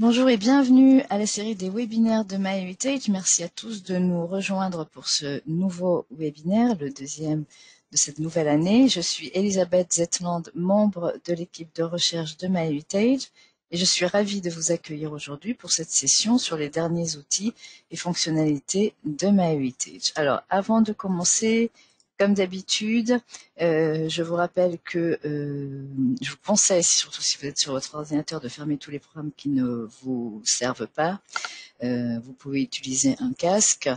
Bonjour et bienvenue à la série des webinaires de MyHeritage. Merci à tous de nous rejoindre pour ce nouveau webinaire, le deuxième de cette nouvelle année. Je suis Elisabeth Zetland, membre de l'équipe de recherche de MyHeritage et je suis ravie de vous accueillir aujourd'hui pour cette session sur les derniers outils et fonctionnalités de MyHeritage. Alors, avant de commencer, comme d'habitude, je vous rappelle que je vous conseille, surtout si vous êtes sur votre ordinateur, de fermer tous les programmes qui ne vous servent pas. Vous pouvez utiliser un casque.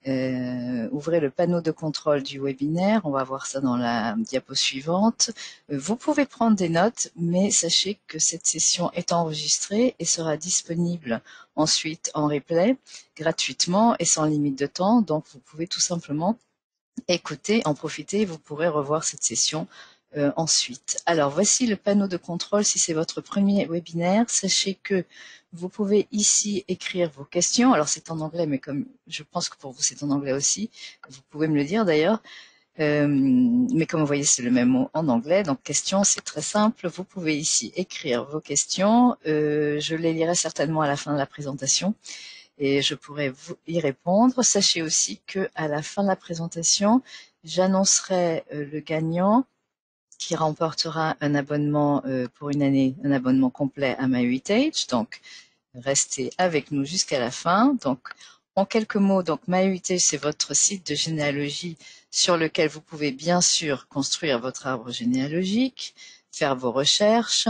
Ouvrez le panneau de contrôle du webinaire. On va voir ça dans la diapo suivante. Vous pouvez prendre des notes, mais sachez que cette session est enregistrée et sera disponible ensuite en replay gratuitement et sans limite de temps. Donc, vous pouvez tout simplement écoutez, en profitez, vous pourrez revoir cette session ensuite. Alors voici le panneau de contrôle si c'est votre premier webinaire. Sachez que vous pouvez ici écrire vos questions. Alors c'est en anglais, mais comme je pense que pour vous c'est en anglais aussi, vous pouvez me le dire d'ailleurs. Mais comme vous voyez, c'est le même mot en anglais. Donc question, c'est très simple. Vous pouvez ici écrire vos questions. Je les lirai certainement à la fin de la présentation et je pourrai vous y répondre. Sachez aussi que à la fin de la présentation, j'annoncerai le gagnant qui remportera un abonnement pour une année, un abonnement complet à MyHeritage. Donc, restez avec nous jusqu'à la fin. Donc, en quelques mots, donc MyHeritage, c'est votre site de généalogie sur lequel vous pouvez bien sûr construire votre arbre généalogique, faire vos recherches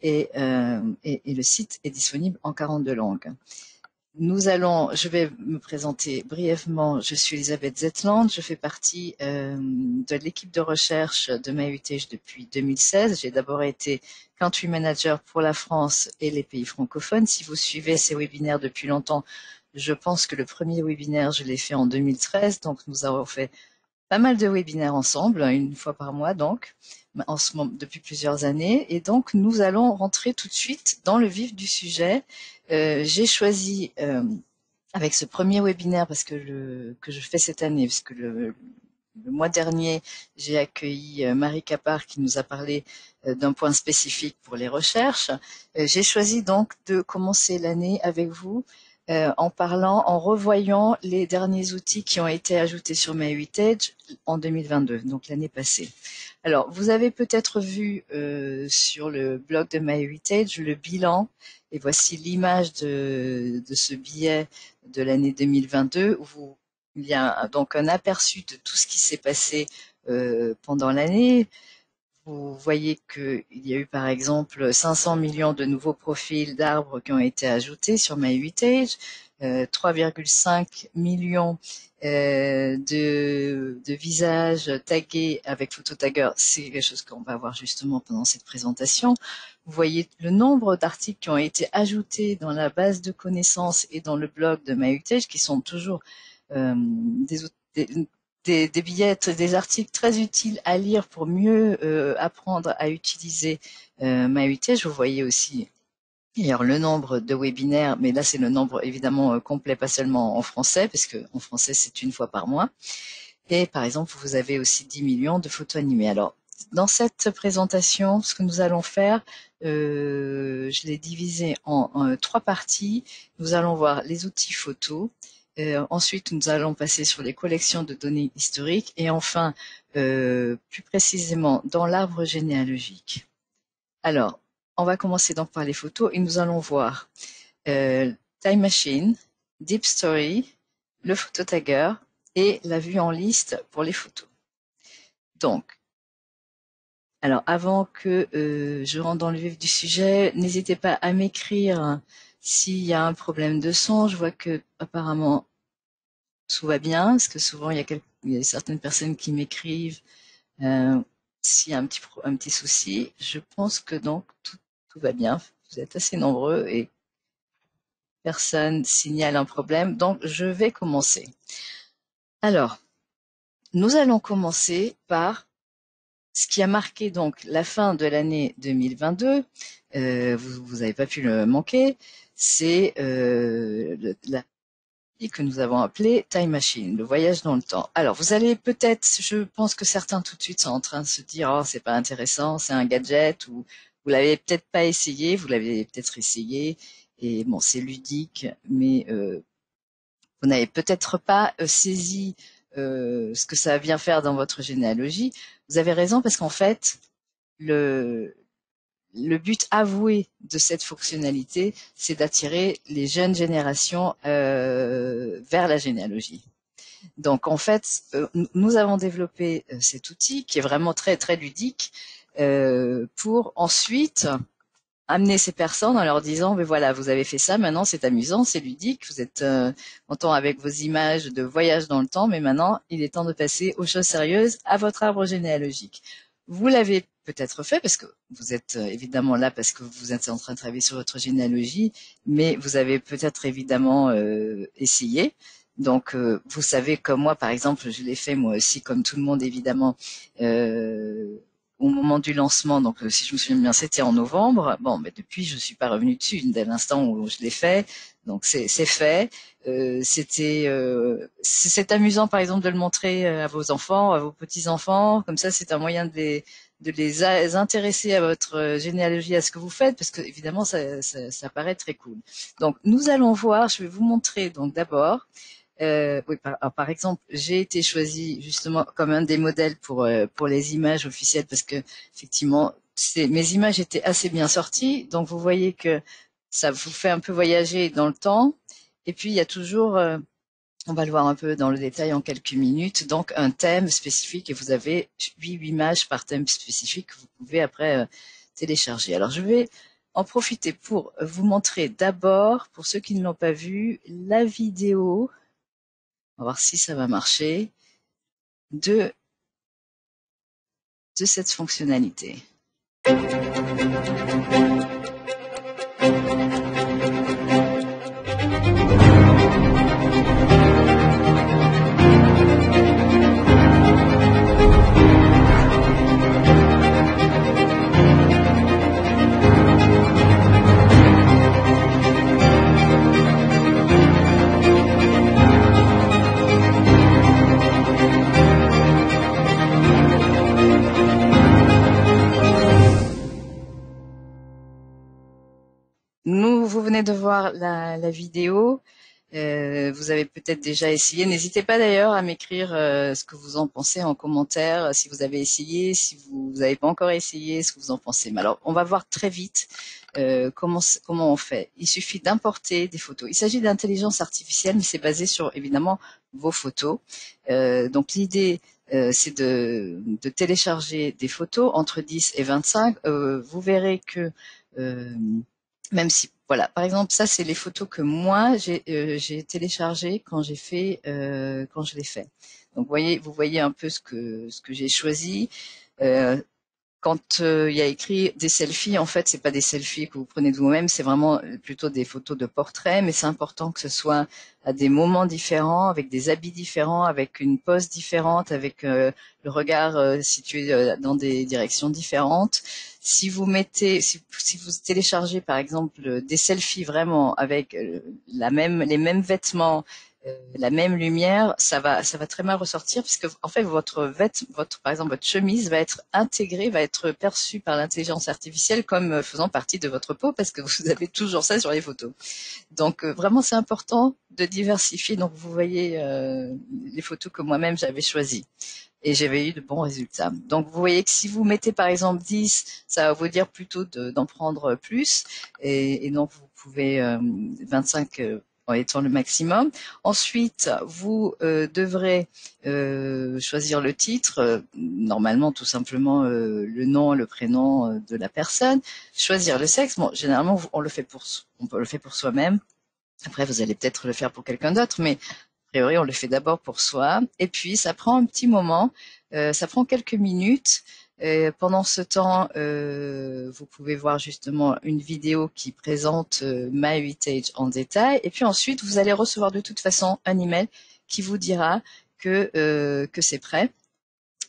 et le site est disponible en 42 langues. Je vais me présenter brièvement. Je suis Elisabeth Zetland. Je fais partie de l'équipe de recherche de MyHeritage depuis 2016. J'ai d'abord été country manager pour la France et les pays francophones. Si vous suivez ces webinaires depuis longtemps, je pense que le premier webinaire, je l'ai fait en 2013. Donc, nous avons fait pas mal de webinaires ensemble, une fois par mois donc, en ce moment, depuis plusieurs années. Et donc, nous allons rentrer tout de suite dans le vif du sujet. J'ai choisi avec ce premier webinaire que je fais cette année, parce que le mois dernier, j'ai accueilli Marie Capard qui nous a parlé d'un point spécifique pour les recherches. J'ai choisi donc de commencer l'année avec vous en revoyant les derniers outils qui ont été ajoutés sur MyHeritage en 2022, donc l'année passée. Alors, vous avez peut-être vu sur le blog de MyHeritage le bilan, et voici l'image de ce billet de l'année 2022 où il y a donc un aperçu de tout ce qui s'est passé pendant l'année. Vous voyez qu'il y a eu par exemple 500 millions de nouveaux profils d'arbres qui ont été ajoutés sur MyHeritage, 3,5 millions de visages tagués avec phototagger. C'est quelque chose qu'on va voir justement pendant cette présentation. Vous voyez le nombre d'articles qui ont été ajoutés dans la base de connaissances et dans le blog de MyHeritage qui sont toujours des billettes, des articles très utiles à lire pour mieux apprendre à utiliser MyHeritage. Vous voyez aussi d'ailleurs le nombre de webinaires, mais là c'est le nombre évidemment complet, pas seulement en français, parce que en français c'est une fois par mois. Et par exemple, vous avez aussi 10 millions de photos animées. Alors, dans cette présentation, ce que nous allons faire, je l'ai divisé en trois parties. Nous allons voir les outils photos. Ensuite, nous allons passer sur les collections de données historiques et enfin, plus précisément, dans l'arbre généalogique. Alors, on va commencer donc par les photos et nous allons voir Time Machine, Deep Story, le phototagger et la vue en liste pour les photos. Donc, alors avant que je rentre dans le vif du sujet, n'hésitez pas à m'écrire s'il y a un problème de son. Je vois que apparemment tout va bien, parce que souvent il y a certaines personnes qui m'écrivent s'il y a un petit souci. Je pense que donc tout va bien. Vous êtes assez nombreux et personne signale un problème. Donc je vais commencer. Alors, nous allons commencer par ce qui a marqué donc la fin de l'année 2022. Vous n'avez pas pu le manquer. C'est la que nous avons appelé Time Machine, le voyage dans le temps. Alors, vous allez peut-être, je pense que certains tout de suite sont en train de se dire, oh, c'est pas intéressant, c'est un gadget, ou Vous l'avez peut-être pas essayé, vous l'avez peut-être essayé, et bon, c'est ludique, mais vous n'avez peut-être pas saisi ce que ça vient faire dans votre généalogie. Vous avez raison parce qu'en fait, le, le but avoué de cette fonctionnalité, c'est d'attirer les jeunes générations vers la généalogie. Donc en fait, nous avons développé cet outil qui est vraiment très très ludique pour ensuite amener ces personnes en leur disant, mais voilà, vous avez fait ça, maintenant c'est amusant, c'est ludique, vous êtes content avec vos images de voyage dans le temps, mais maintenant il est temps de passer aux choses sérieuses, à votre arbre généalogique. Vous l'avez peut-être fait parce que vous êtes évidemment là parce que vous êtes en train de travailler sur votre généalogie, mais vous avez peut-être évidemment essayé. Donc, vous savez, comme moi, par exemple, je l'ai fait moi aussi, comme tout le monde, évidemment, au moment du lancement. Donc, si je me souviens bien, c'était en novembre. Bon, mais depuis, je suis pas revenue dessus dès l'instant où je l'ai fait. Donc, c'est fait. C'est amusant, par exemple, de le montrer à vos enfants, à vos petits-enfants. Comme ça, c'est un moyen de les intéresser à votre généalogie, à ce que vous faites, parce que évidemment, ça paraît très cool. Donc, nous allons voir. Je vais vous montrer. Donc, d'abord. Oui, par exemple, j'ai été choisie justement comme un des modèles pour les images officielles parce que effectivement, mes images étaient assez bien sorties. Donc vous voyez que ça vous fait un peu voyager dans le temps. Et puis il y a toujours, on va le voir un peu dans le détail en quelques minutes, donc un thème spécifique et vous avez 8 images par thème spécifique que vous pouvez après télécharger. Alors je vais en profiter pour vous montrer d'abord, pour ceux qui ne l'ont pas vu, la vidéo. On va voir si ça va marcher, de, de cette fonctionnalité. Vous venez de voir la vidéo. Vous avez peut-être déjà essayé. N'hésitez pas d'ailleurs à m'écrire ce que vous en pensez en commentaire, si vous avez essayé, si vous n'avez pas encore essayé, ce que vous en pensez. Mais alors, on va voir très vite comment on fait. Il suffit d'importer des photos. Il s'agit d'intelligence artificielle, mais c'est basé sur évidemment vos photos. Donc l'idée, c'est de télécharger des photos entre 10 et 25. Vous verrez que même si, voilà, par exemple, ça c'est les photos que moi j'ai téléchargées quand quand je l'ai fait. Donc vous voyez un peu ce que j'ai choisi. Quand il y a écrit des selfies, en fait, c'est pas des selfies que vous prenez de vous-même, c'est vraiment plutôt des photos de portraits, mais c'est important que ce soit à des moments différents, avec des habits différents, avec une pose différente, avec le regard situé dans des directions différentes. Si vous téléchargez par exemple des selfies vraiment avec les mêmes vêtements, la même lumière, ça va très mal ressortir puisque en fait par exemple votre chemise va être intégrée, va être perçue par l'intelligence artificielle comme faisant partie de votre peau parce que vous avez toujours ça sur les photos. Donc vraiment c'est important de diversifier. Donc vous voyez les photos que moi-même j'avais choisies et j'avais eu de bons résultats. Donc vous voyez que si vous mettez par exemple 10, ça va vous dire plutôt d'en prendre plus et donc vous pouvez 25 en étant le maximum. Ensuite, vous devrez choisir le titre, normalement tout simplement le nom, le prénom de la personne, choisir le sexe. Bon, généralement on le fait pour soi-même. Après, vous allez peut-être le faire pour quelqu'un d'autre, mais a priori, on le fait d'abord pour soi. Et puis, ça prend un petit moment, ça prend quelques minutes. Pendant ce temps, vous pouvez voir justement une vidéo qui présente MyHeritage en détail. Et puis ensuite, vous allez recevoir de toute façon un email qui vous dira que c'est prêt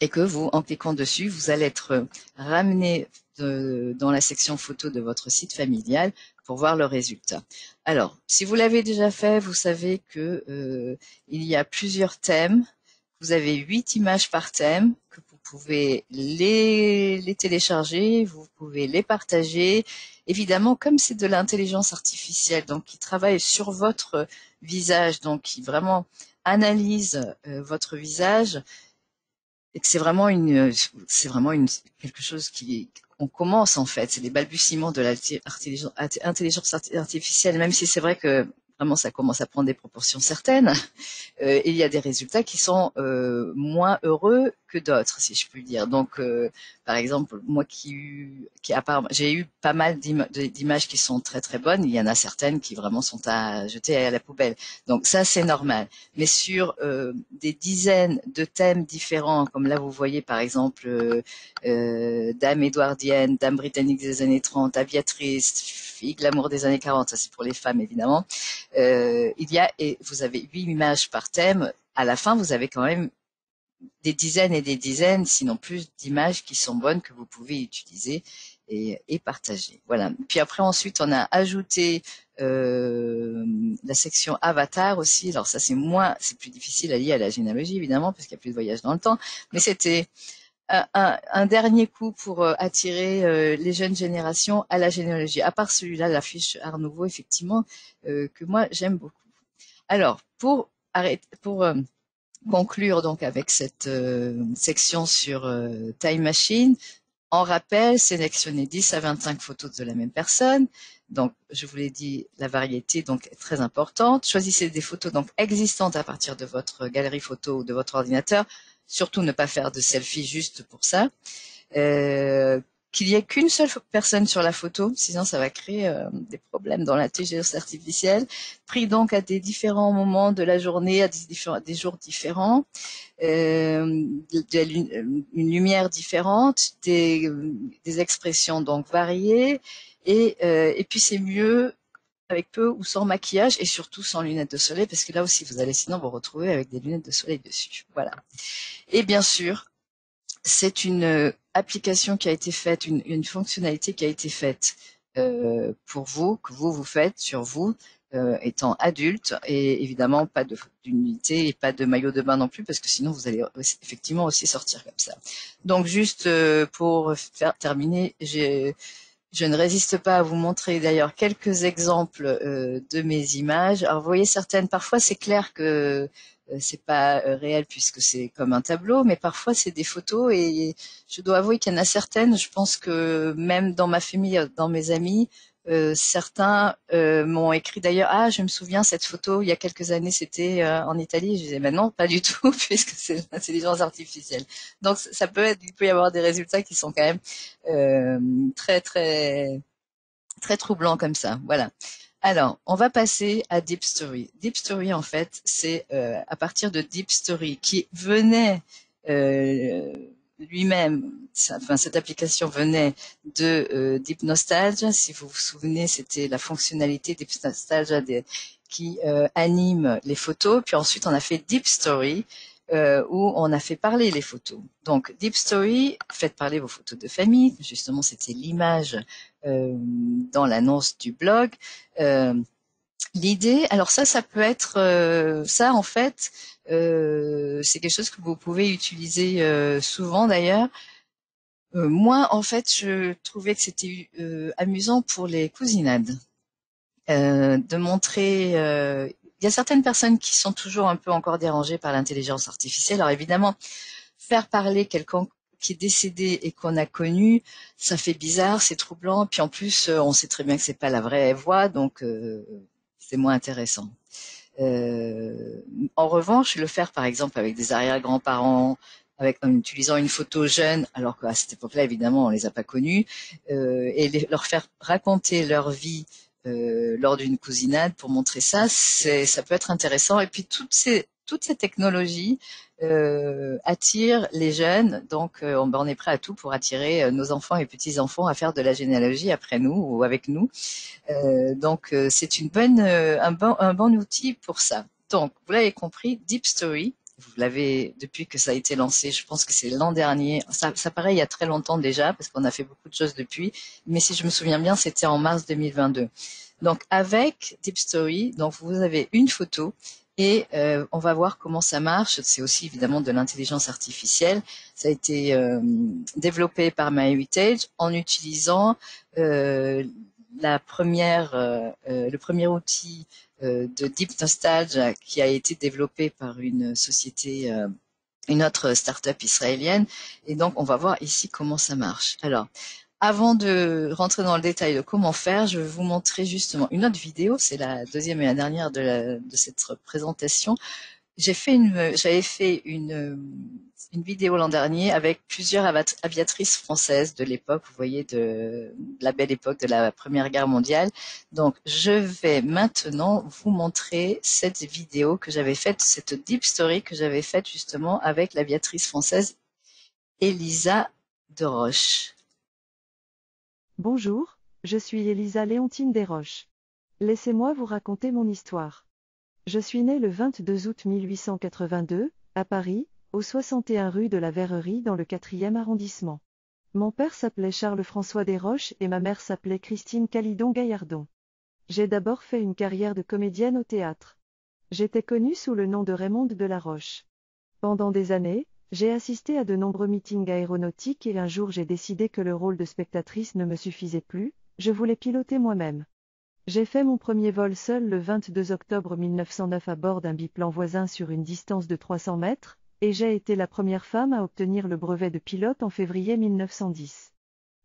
et que vous, en cliquant dessus, vous allez être ramené dans la section photo de votre site familial pour voir le résultat. Alors, si vous l'avez déjà fait, vous savez que il y a plusieurs thèmes. Vous avez 8 images par thème que vous pouvez les télécharger, vous pouvez les partager. Évidemment, comme c'est de l'intelligence artificielle, donc qui travaille sur votre visage, donc qui vraiment analyse votre visage, et que c'est vraiment quelque chose on commence en fait, c'est les balbutiements de l'intelligence artificielle, même si c'est vrai que vraiment ça commence à prendre des proportions certaines. Il y a des résultats qui sont moins heureux que d'autres, si je puis dire. Donc, par exemple, moi j'ai eu pas mal d'images qui sont très très bonnes. Il y en a certaines qui vraiment sont à jeter à la poubelle. Donc ça, c'est normal. Mais sur des dizaines de thèmes différents, comme là vous voyez par exemple dame édouardienne, dame britannique des années 30, aviatrice, fille glamour des années 40, ça c'est pour les femmes évidemment. Et vous avez 8 images par thème. À la fin, vous avez quand même des dizaines et des dizaines, sinon plus d'images qui sont bonnes que vous pouvez utiliser et partager. Voilà. Puis après, ensuite, on a ajouté la section avatar aussi. Alors ça, c'est plus difficile à lier à la généalogie évidemment parce qu'il n'y a plus de voyage dans le temps. Mais c'était un dernier coup pour attirer les jeunes générations à la généalogie. À part celui-là, la fiche Art Nouveau, effectivement, que moi j'aime beaucoup. Alors, pour conclure donc avec cette section sur Time Machine, en rappel, sélectionnez 10 à 25 photos de la même personne. Donc, je vous l'ai dit, la variété donc est très importante. Choisissez des photos donc existantes à partir de votre galerie photo ou de votre ordinateur. Surtout ne pas faire de selfie juste pour ça. Qu'il y ait qu'une seule personne sur la photo, sinon ça va créer des problèmes dans l'intelligence artificielle. Pris donc à des différents moments de la journée, à des jours différents, une lumière différente, des expressions donc variées, et puis c'est mieux avec peu ou sans maquillage et surtout sans lunettes de soleil parce que là aussi vous allez sinon vous retrouver avec des lunettes de soleil dessus. Voilà. Et bien sûr, c'est une application qui a été faite, une fonctionnalité qui a été faite pour vous, que vous faites sur vous, étant adulte, et évidemment pas d'unité et pas de maillot de bain non plus, parce que sinon vous allez effectivement aussi sortir comme ça. Donc juste pour terminer, je ne résiste pas à vous montrer d'ailleurs quelques exemples de mes images. Alors vous voyez certaines, parfois c'est clair que c'est pas réel puisque c'est comme un tableau, mais parfois c'est des photos et je dois avouer qu'il y en a certaines, je pense que même dans ma famille, dans mes amis, certains m'ont écrit d'ailleurs, ah je me souviens cette photo il y a quelques années c'était en Italie. Je disais mais non pas du tout puisque c'est l'intelligence artificielle. Donc il peut y avoir des résultats qui sont quand même très très très troublants comme ça. Voilà. Alors, on va passer à Deep Story. Deep Story, en fait, c'est à partir de Deep Story qui venait lui-même, enfin cette application venait de Deep Nostalgia. Si vous vous souvenez, c'était la fonctionnalité Deep Nostalgia qui anime les photos. Puis ensuite, on a fait Deep Story où on a fait parler les photos. Donc, Deep Story, faites parler vos photos de famille. Justement, c'était l'image dans l'annonce du blog. L'idée, alors ça peut être ça en fait, c'est quelque chose que vous pouvez utiliser souvent d'ailleurs. Moi, en fait, je trouvais que c'était amusant pour les cousinades, de montrer. Il y a certaines personnes qui sont toujours un peu encore dérangées par l'intelligence artificielle. Alors évidemment, faire parler quelqu'un qui est décédé et qu'on a connu, ça fait bizarre, c'est troublant. Puis en plus, on sait très bien que c'est pas la vraie voix, donc c'est moins intéressant. En revanche, le faire par exemple avec des arrière-grands-parents, en utilisant une photo jeune, alors qu'à cette époque-là, évidemment, on les a pas connus, et leur faire raconter leur vie lors d'une cousinade pour montrer ça, ça peut être intéressant. Et puis toutes ces technologies attirent les jeunes, donc on est prêt à tout pour attirer nos enfants et petits-enfants à faire de la généalogie après nous ou avec nous. Donc c'est un bon outil pour ça. Donc vous l'avez compris, Deep Story, vous l'avez depuis que ça a été lancé, je pense que c'est l'an dernier. Ça paraît il y a très longtemps déjà parce qu'on a fait beaucoup de choses depuis, mais si je me souviens bien, c'était en mars 2022. Donc avec Deep Story, donc vous avez une photo et on va voir comment ça marche. C'est aussi évidemment de l'intelligence artificielle. Ça a été développé par MyHeritage en utilisant le premier outil de Deep Nostalgia qui a été développé par une société, une autre start-up israélienne. Et donc, on va voir ici comment ça marche. Alors, avant de rentrer dans le détail de comment faire, je vais vous montrer justement une autre vidéo. C'est la deuxième et la dernière de cette présentation. J'avais fait une vidéo l'an dernier avec plusieurs aviatrices françaises de l'époque, vous voyez, de la belle époque de la Première Guerre mondiale. Donc, je vais maintenant vous montrer cette vidéo que j'avais faite, cette deep story que j'avais faite justement avec l'aviatrice française Elisa Deroche. Bonjour, je suis Elisa Léontine Desroches. Laissez-moi vous raconter mon histoire. Je suis née le 22 août 1882, à Paris, au 61 rue de la Verrerie dans le 4e arrondissement. Mon père s'appelait Charles-François Desroches et ma mère s'appelait Christine Calidon-Gaillardon. J'ai d'abord fait une carrière de comédienne au théâtre. J'étais connue sous le nom de Raymonde de la Roche. Pendant des années, j'ai assisté à de nombreux meetings aéronautiques et un jour j'ai décidé que le rôle de spectatrice ne me suffisait plus, je voulais piloter moi-même. J'ai fait mon premier vol seul le 22 octobre 1909 à bord d'un biplan voisin sur une distance de 300 mètres, et j'ai été la première femme à obtenir le brevet de pilote en février 1910.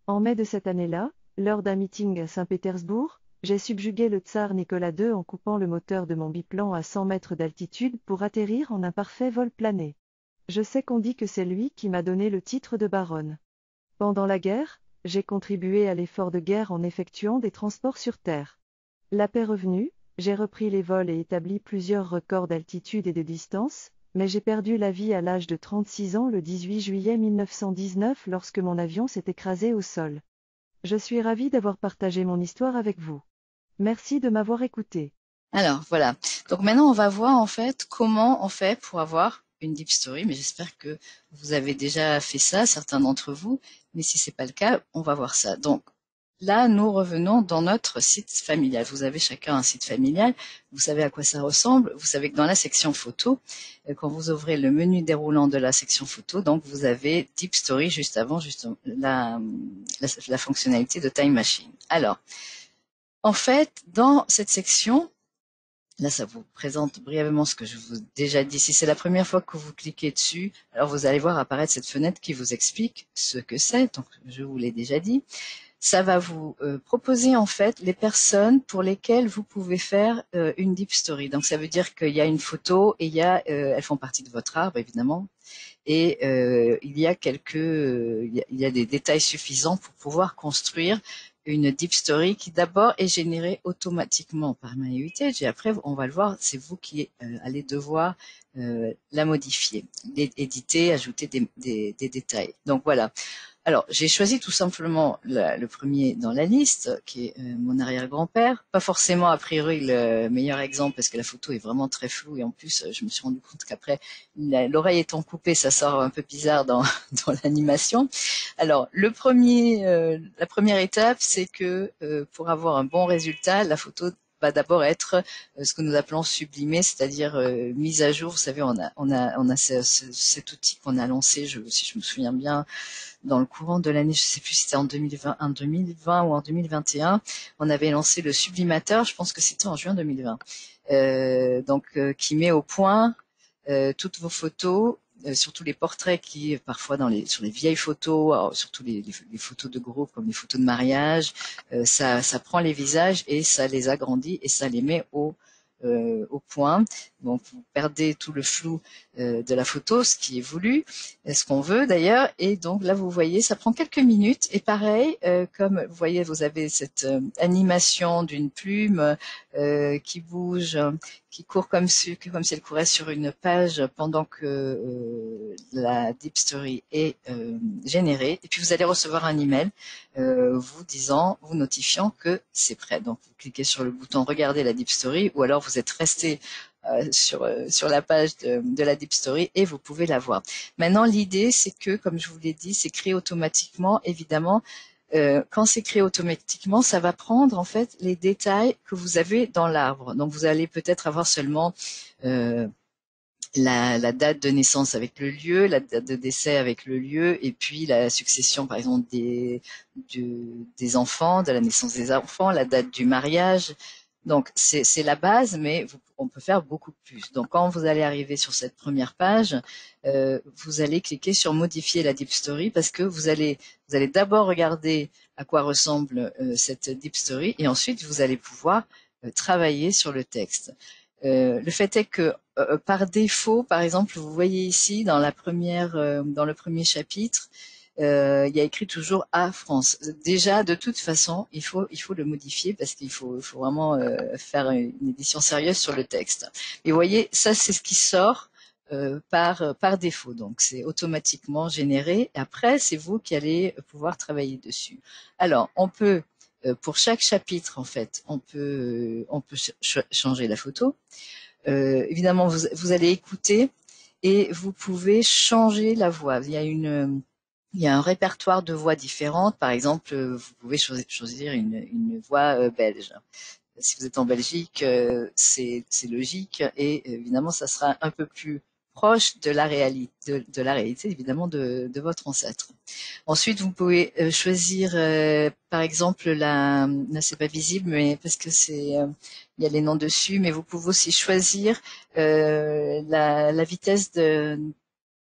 En mai de cette année-là, lors d'un meeting à Saint-Pétersbourg, j'ai subjugué le tsar Nicolas II en coupant le moteur de mon biplan à 100 mètres d'altitude pour atterrir en un parfait vol plané. Je sais qu'on dit que c'est lui qui m'a donné le titre de baronne. Pendant la guerre, j'ai contribué à l'effort de guerre en effectuant des transports sur terre. La paix revenue, j'ai repris les vols et établi plusieurs records d'altitude et de distance, mais j'ai perdu la vie à l'âge de 36 ans le 18 juillet 1919 lorsque mon avion s'est écrasé au sol. Je suis ravie d'avoir partagé mon histoire avec vous. Merci de m'avoir écouté. Alors voilà. Donc maintenant, on va voir en fait comment on fait pour avoir une deep story. Mais j'espère que vous avez déjà fait ça, certains d'entre vous. Mais si c'est pas le cas, on va voir ça. Donc là, nous revenons dans notre site familial. Vous avez chacun un site familial. Vous savez à quoi ça ressemble. Vous savez que dans la section photo, quand vous ouvrez le menu déroulant de la section photo, donc vous avez Deep Story juste avant justement la fonctionnalité de Time Machine. Alors, en fait, dans cette section, là, ça vous présente brièvement ce que je vous ai déjà dit. Si c'est la première fois que vous cliquez dessus, alors vous allez voir apparaître cette fenêtre qui vous explique ce que c'est. Donc, je vous l'ai déjà dit. Ça va vous proposer en fait les personnes pour lesquelles vous pouvez faire une deep story. Donc, ça veut dire qu'il y a une photo et elles font partie de votre arbre évidemment. Et il y a il y a des détails suffisants pour pouvoir construire une deep story qui d'abord est générée automatiquement par MyHeritage et après on va le voir, c'est vous qui allez devoir la modifier, éditer, ajouter des détails. Donc voilà. Alors, j'ai choisi tout simplement le premier dans la liste, qui est mon arrière-grand-père. Pas forcément, a priori, le meilleur exemple, parce que la photo est vraiment très floue, et en plus, je me suis rendu compte qu'après, l'oreille étant coupée, ça sort un peu bizarre dans, dans l'animation. Alors, la première étape, c'est que pour avoir un bon résultat, la photo va d'abord être ce que nous appelons sublimée, c'est-à-dire mise à jour. Vous savez, on a cet outil qu'on a lancé, si je me souviens bien, dans le courant de l'année, je sais plus si c'était en 2020 ou en 2021, on avait lancé le sublimateur, je pense que c'était en juin 2020, qui met au point toutes vos photos, surtout les portraits qui parfois sur les vieilles photos, alors, surtout les photos de groupe comme les photos de mariage, ça prend les visages et ça les agrandit et ça les met au point. Donc vous perdez tout le flou de la photo, ce qui est voulu, ce qu'on veut d'ailleurs. Et donc là vous voyez, ça prend quelques minutes. Et pareil, comme vous voyez, vous avez cette animation d'une plume qui bouge, qui court comme si elle courait sur une page pendant que la deep story est générée. Et puis vous allez recevoir un email vous notifiant que c'est prêt. Donc vous cliquez sur le bouton regarder la deep story ou alors vous êtes resté sur la page de la deep story et vous pouvez la voir. Maintenant l'idée c'est que, comme je vous l'ai dit, c'est créé automatiquement évidemment quand c'est créé automatiquement, ça va prendre en fait les détails que vous avez dans l'arbre. Donc vous allez peut-être avoir seulement la date de naissance avec le lieu, la date de décès avec le lieu, et puis la succession, par exemple, des enfants, de la naissance des enfants, la date du mariage. Donc, c'est la base, mais on peut faire beaucoup plus. Donc, quand vous allez arriver sur cette première page, vous allez cliquer sur modifier la deep story parce que vous allez d'abord regarder à quoi ressemble cette deep story et ensuite vous allez pouvoir travailler sur le texte. Le fait est que par défaut, par exemple, vous voyez ici dans dans le premier chapitre, il y a écrit toujours à France. Déjà, de toute façon, il faut le modifier parce qu'il faut vraiment faire une édition sérieuse sur le texte. Et vous voyez, ça c'est ce qui sort par défaut. Donc c'est automatiquement généré. Et après, c'est vous qui allez pouvoir travailler dessus. Alors, on peut pour chaque chapitre, en fait, on peut changer la photo. Évidemment, vous allez écouter et vous pouvez changer la voix. Il y a un répertoire de voix différentes. Par exemple, vous pouvez choisir une voix belge. Si vous êtes en Belgique, c'est logique et évidemment, ça sera un peu plus proche de la réalité, de la réalité évidemment de votre ancêtre. Ensuite, vous pouvez choisir, par exemple, là c'est pas visible, mais parce que il y a les noms dessus, mais vous pouvez aussi choisir la vitesse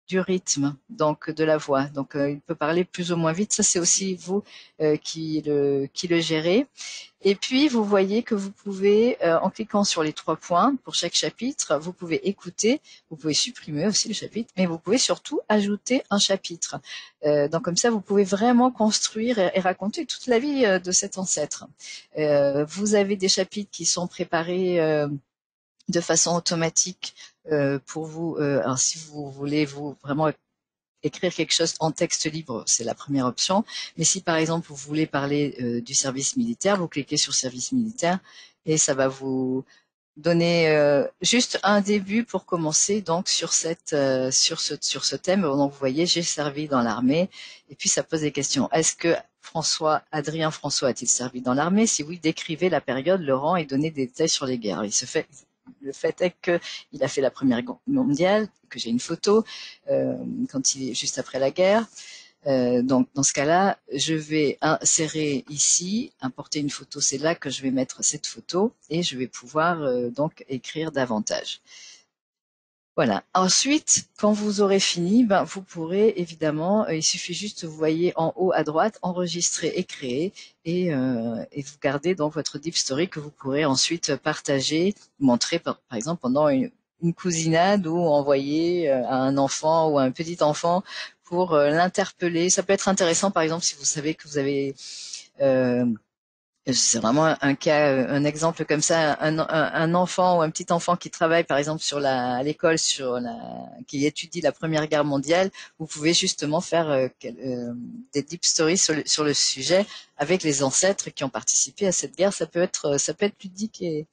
du rythme, donc de la voix. Donc, il peut parler plus ou moins vite. Ça, c'est aussi vous qui le gérez. Et puis, vous voyez que vous pouvez, en cliquant sur les 3 points pour chaque chapitre, vous pouvez écouter, vous pouvez supprimer aussi le chapitre, mais vous pouvez surtout ajouter un chapitre. Donc, comme ça, vous pouvez vraiment construire et raconter toute la vie de cet ancêtre. Vous avez des chapitres qui sont préparés de façon automatique pour vous. Alors, si vous voulez vous vraiment écrire quelque chose en texte libre, c'est la première option. Mais si par exemple vous voulez parler du service militaire, vous cliquez sur service militaire et ça va vous donner juste un début pour commencer donc sur sur ce thème. Donc vous voyez, j'ai servi dans l'armée et puis ça pose des questions. Est-ce que Adrien François a-t-il servi dans l'armée? Si oui, décrivez la période, le rang et donnez des détails sur les guerres. Le fait est qu'il a fait la Première Guerre mondiale, que j'ai une photo quand il est juste après la guerre. Donc dans ce cas-là, je vais insérer ici, importer une photo, c'est là que je vais mettre cette photo et je vais pouvoir donc écrire davantage. Voilà. Ensuite, quand vous aurez fini, vous pourrez évidemment, il suffit juste, vous voyez en haut à droite, enregistrer et créer et vous gardez donc votre deep story que vous pourrez ensuite partager, montrer par exemple pendant une cousinade ou envoyer à un enfant ou à un petit enfant pour l'interpeller. Ça peut être intéressant par exemple si vous savez que vous avez c'est vraiment un cas, un exemple comme ça, un enfant ou un petit enfant qui travaille par exemple à l'école qui étudie la Première Guerre mondiale, vous pouvez justement faire des deep stories sur le sujet avec les ancêtres qui ont participé à cette guerre. Ça peut être ludique et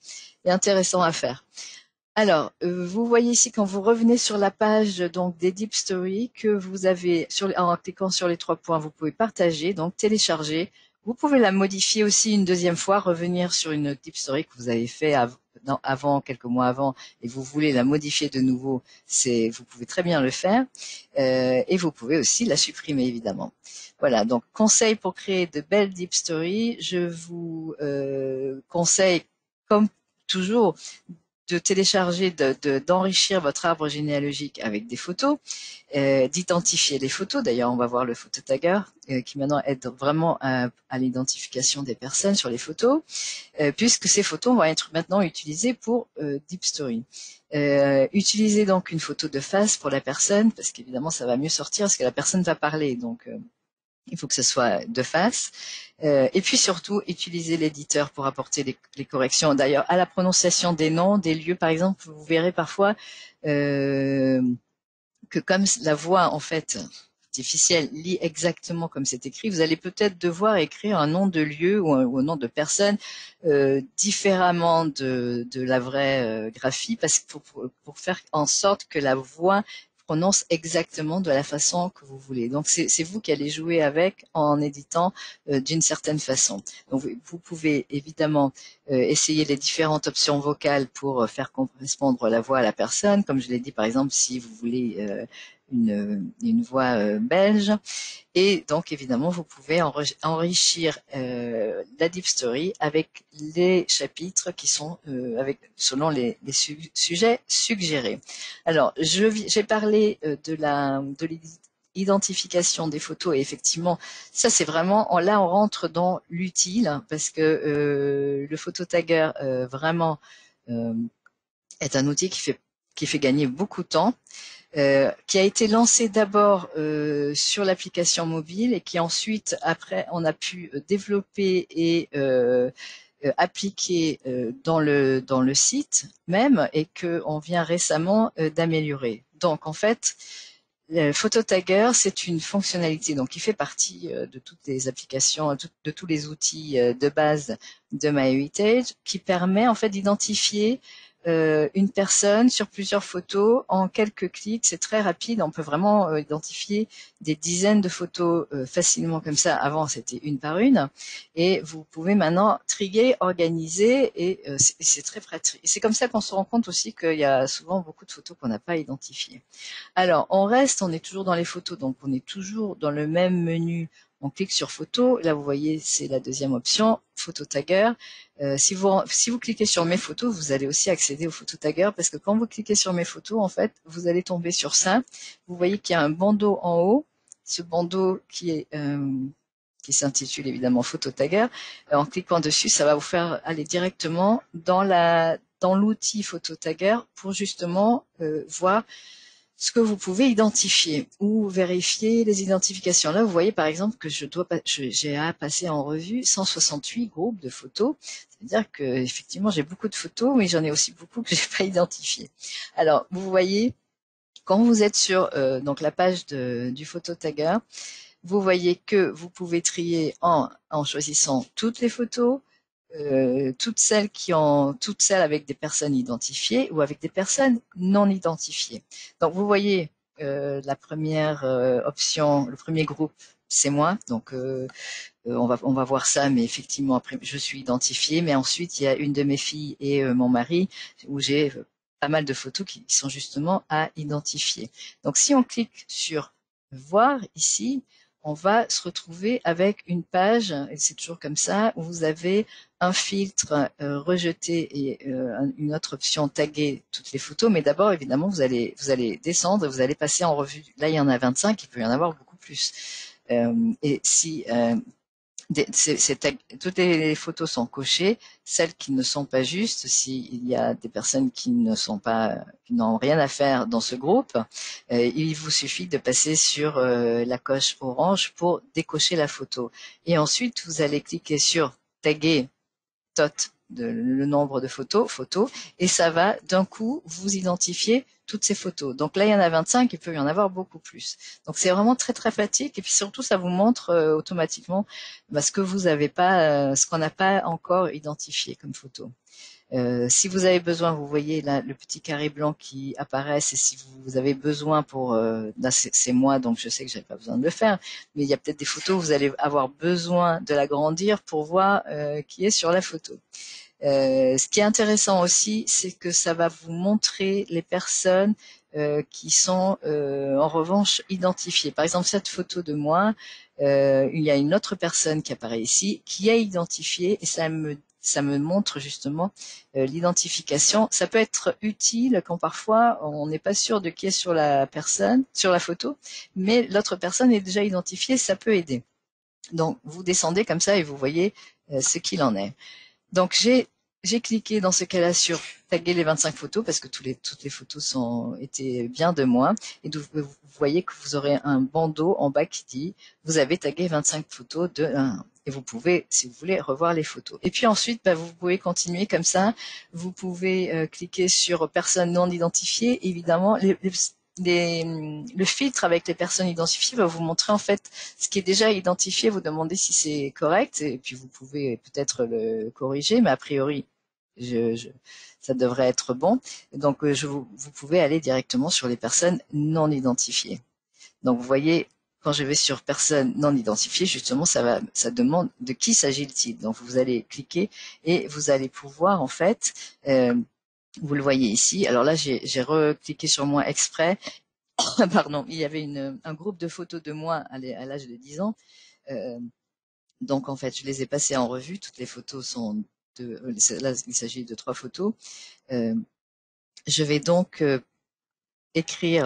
intéressant à faire. Alors, vous voyez ici quand vous revenez sur la page donc des deep stories que vous avez en cliquant sur les 3 points, vous pouvez partager, donc télécharger. Vous pouvez la modifier aussi une deuxième fois, revenir sur une deep story que vous avez fait quelques mois avant, et vous voulez la modifier de nouveau. Vous pouvez très bien le faire, et vous pouvez aussi la supprimer évidemment. Voilà, donc conseil pour créer de belles deep stories. Je vous conseille, comme toujours, de télécharger, d'enrichir votre arbre généalogique avec des photos, d'identifier les photos. D'ailleurs, on va voir le phototagger qui maintenant aide vraiment à l'identification des personnes sur les photos, puisque ces photos vont être maintenant utilisées pour Deep Story. Utilisez donc une photo de face pour la personne, parce qu'évidemment ça va mieux sortir, parce que la personne va parler, donc il faut que ce soit de face. Et puis surtout, utiliser l'éditeur pour apporter les corrections. D'ailleurs, à la prononciation des noms, des lieux, par exemple, vous verrez parfois que comme la voix, en fait, artificielle lit exactement comme c'est écrit, vous allez peut-être devoir écrire un nom de lieu ou un nom de personne différemment de la vraie graphie, parce que pour faire en sorte que la voix prononce exactement de la façon que vous voulez. Donc c'est vous qui allez jouer avec en éditant d'une certaine façon. Donc vous pouvez évidemment essayer les différentes options vocales pour faire correspondre la voix à la personne. Comme je l'ai dit, par exemple, si vous voulez une voix belge. Et donc, évidemment, vous pouvez enrichir la Deep Story avec les chapitres qui sont selon les sujets suggérés. Alors, j'ai parlé de l'identification des photos et effectivement, ça c'est vraiment, là on rentre dans l'utile parce que le phototagger vraiment est un outil qui fait gagner beaucoup de temps. Qui a été lancé d'abord sur l'application mobile et qui ensuite, après, on a pu développer et appliquer dans le site même et que on vient récemment d'améliorer. Donc en fait, le phototagger, c'est une fonctionnalité donc qui fait partie de toutes les applications, de tous les outils de base de MyHeritage, qui permet en fait d'identifier une personne sur plusieurs photos en quelques clics. C'est très rapide. On peut vraiment identifier des dizaines de photos facilement comme ça. Avant, c'était une par une. Et vous pouvez maintenant trier, organiser et c'est très pratique. Et c'est comme ça qu'on se rend compte aussi qu'il y a souvent beaucoup de photos qu'on n'a pas identifiées. Alors, on est toujours dans les photos, donc on est toujours dans le même menu. On clique sur photo. Là, vous voyez, c'est la deuxième option, photo tagger. Si vous cliquez sur mes photos, vous allez aussi accéder au photo tagger parce que quand vous cliquez sur mes photos, en fait, vous allez tomber sur ça. Vous voyez qu'il y a un bandeau en haut. Ce bandeau qui s'intitule évidemment photo tagger. En cliquant dessus, ça va vous faire aller directement dans l'outil photo tagger pour justement voir ce que vous pouvez identifier ou vérifier les identifications. Là, vous voyez par exemple que j'ai à passer en revue 168 groupes de photos. C'est-à-dire que effectivement, j'ai beaucoup de photos, mais j'en ai aussi beaucoup que j'ai pas identifiées. Alors, vous voyez, quand vous êtes sur donc la page du phototagger, vous voyez que vous pouvez trier en choisissant toutes les photos, toutes celles avec des personnes identifiées ou avec des personnes non identifiées. Donc vous voyez la première option, le premier groupe, c'est moi. Donc on va voir ça, mais effectivement après je suis identifiée. Mais ensuite il y a une de mes filles et mon mari où j'ai pas mal de photos qui sont justement à identifier. Donc si on clique sur voir ici, on va se retrouver avec une page, et c'est toujours comme ça, où vous avez un filtre rejeter et une autre option taguer toutes les photos. Mais d'abord, évidemment, vous allez descendre et vous allez passer en revue. Là, il y en a 25, il peut y en avoir beaucoup plus. Et si toutes les photos sont cochées, celles qui ne sont pas justes, s'il y a des personnes qui n'ont rien à faire dans ce groupe, il vous suffit de passer sur la coche orange pour décocher la photo. Et ensuite, vous allez cliquer sur taguer tot le nombre de photos, et ça va d'un coup vous identifier toutes ces photos. Donc là, il y en a 25, il peut y en avoir beaucoup plus. Donc c'est vraiment très très pratique et puis surtout ça vous montre automatiquement ce que vous avez pas, ce qu'on n'a pas encore identifié comme photo. Si vous avez besoin, vous voyez là le petit carré blanc qui apparaît, et si vous avez besoin là c'est moi, donc je sais que j'avais pas besoin de le faire, mais il y a peut-être des photos où vous allez avoir besoin de l'agrandir pour voir qui est sur la photo. Ce qui est intéressant aussi, c'est que ça va vous montrer les personnes qui sont en revanche identifiées. Par exemple, cette photo de moi, il y a une autre personne qui apparaît ici, qui est identifiée, et ça me montre justement l'identification. Ça peut être utile quand parfois on n'est pas sûr de qui est sur la personne, sur la photo, mais l'autre personne est déjà identifiée, ça peut aider. Donc vous descendez comme ça et vous voyez ce qu'il en est. Donc j'ai cliqué dans ce cas-là sur taguer les 25 photos parce que toutes les photos étaient bien de moi. Et donc, vous voyez que vous aurez un bandeau en bas qui dit vous avez tagué 25 photos de 1. Et vous pouvez, si vous voulez, revoir les photos. Et puis ensuite, vous pouvez continuer comme ça. Vous pouvez cliquer sur personnes non identifiées. Évidemment, le filtre avec les personnes identifiées va vous montrer en fait ce qui est déjà identifié, vous demandez si c'est correct et puis vous pouvez peut-être le corriger, mais a priori ça devrait être bon. Donc, vous pouvez aller directement sur les personnes non identifiées. Donc, vous voyez, quand je vais sur personnes non identifiées, justement, ça demande de qui s'agit-il. Donc, vous allez cliquer et vous allez pouvoir, en fait, vous le voyez ici. Alors là, j'ai recliqué sur moi exprès. Pardon, il y avait un groupe de photos de moi à l'âge de 10 ans. Donc, en fait, je les ai passées en revue. Toutes les photos sont là, il s'agit de 3 photos. Je vais donc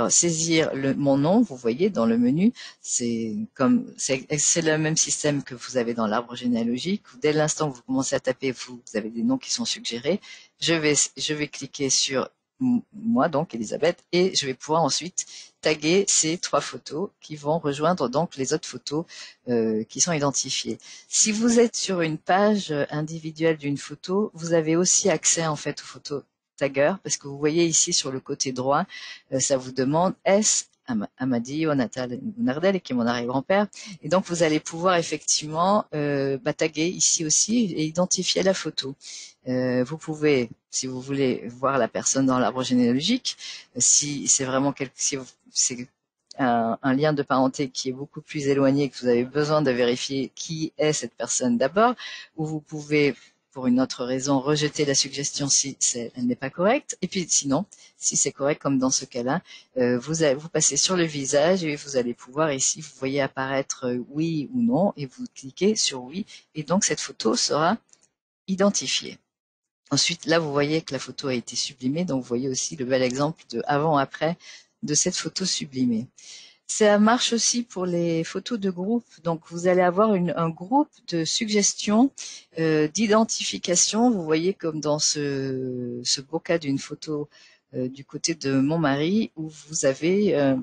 saisir mon nom, vous voyez dans le menu, c'est le même système que vous avez dans l'arbre généalogique. Dès l'instant que vous commencez à taper, vous avez des noms qui sont suggérés. Je vais cliquer sur moi, donc Elisabeth, et je vais pouvoir ensuite taguer ces 3 photos qui vont rejoindre donc les autres photos qui sont identifiées. Si vous êtes sur une page individuelle d'une photo, vous avez aussi accès en fait aux photos tagger, parce que vous voyez ici sur le côté droit, ça vous demande est-ce Amadi ou Natal Nardel, qui est mon arrière-grand-père, et donc vous allez pouvoir effectivement taguer ici aussi et identifier la photo. Vous pouvez, si vous voulez voir la personne dans l'arbre généalogique, si c'est vraiment si c'est un lien de parenté qui est beaucoup plus éloigné, que vous avez besoin de vérifier qui est cette personne d'abord, ou vous pouvez pour une autre raison, rejeter la suggestion si elle n'est pas correcte. Et puis sinon, si c'est correct, comme dans ce cas-là, vous passez sur le visage et vous allez pouvoir ici, vous voyez apparaître oui ou non, et vous cliquez sur oui, et donc cette photo sera identifiée. Ensuite, là, vous voyez que la photo a été sublimée, donc vous voyez aussi le bel exemple de avant-après de cette photo sublimée. Ça marche aussi pour les photos de groupe. Donc, vous allez avoir un groupe de suggestions d'identification. Vous voyez comme dans ce beau cas d'une photo du côté de mon mari, où vous avez,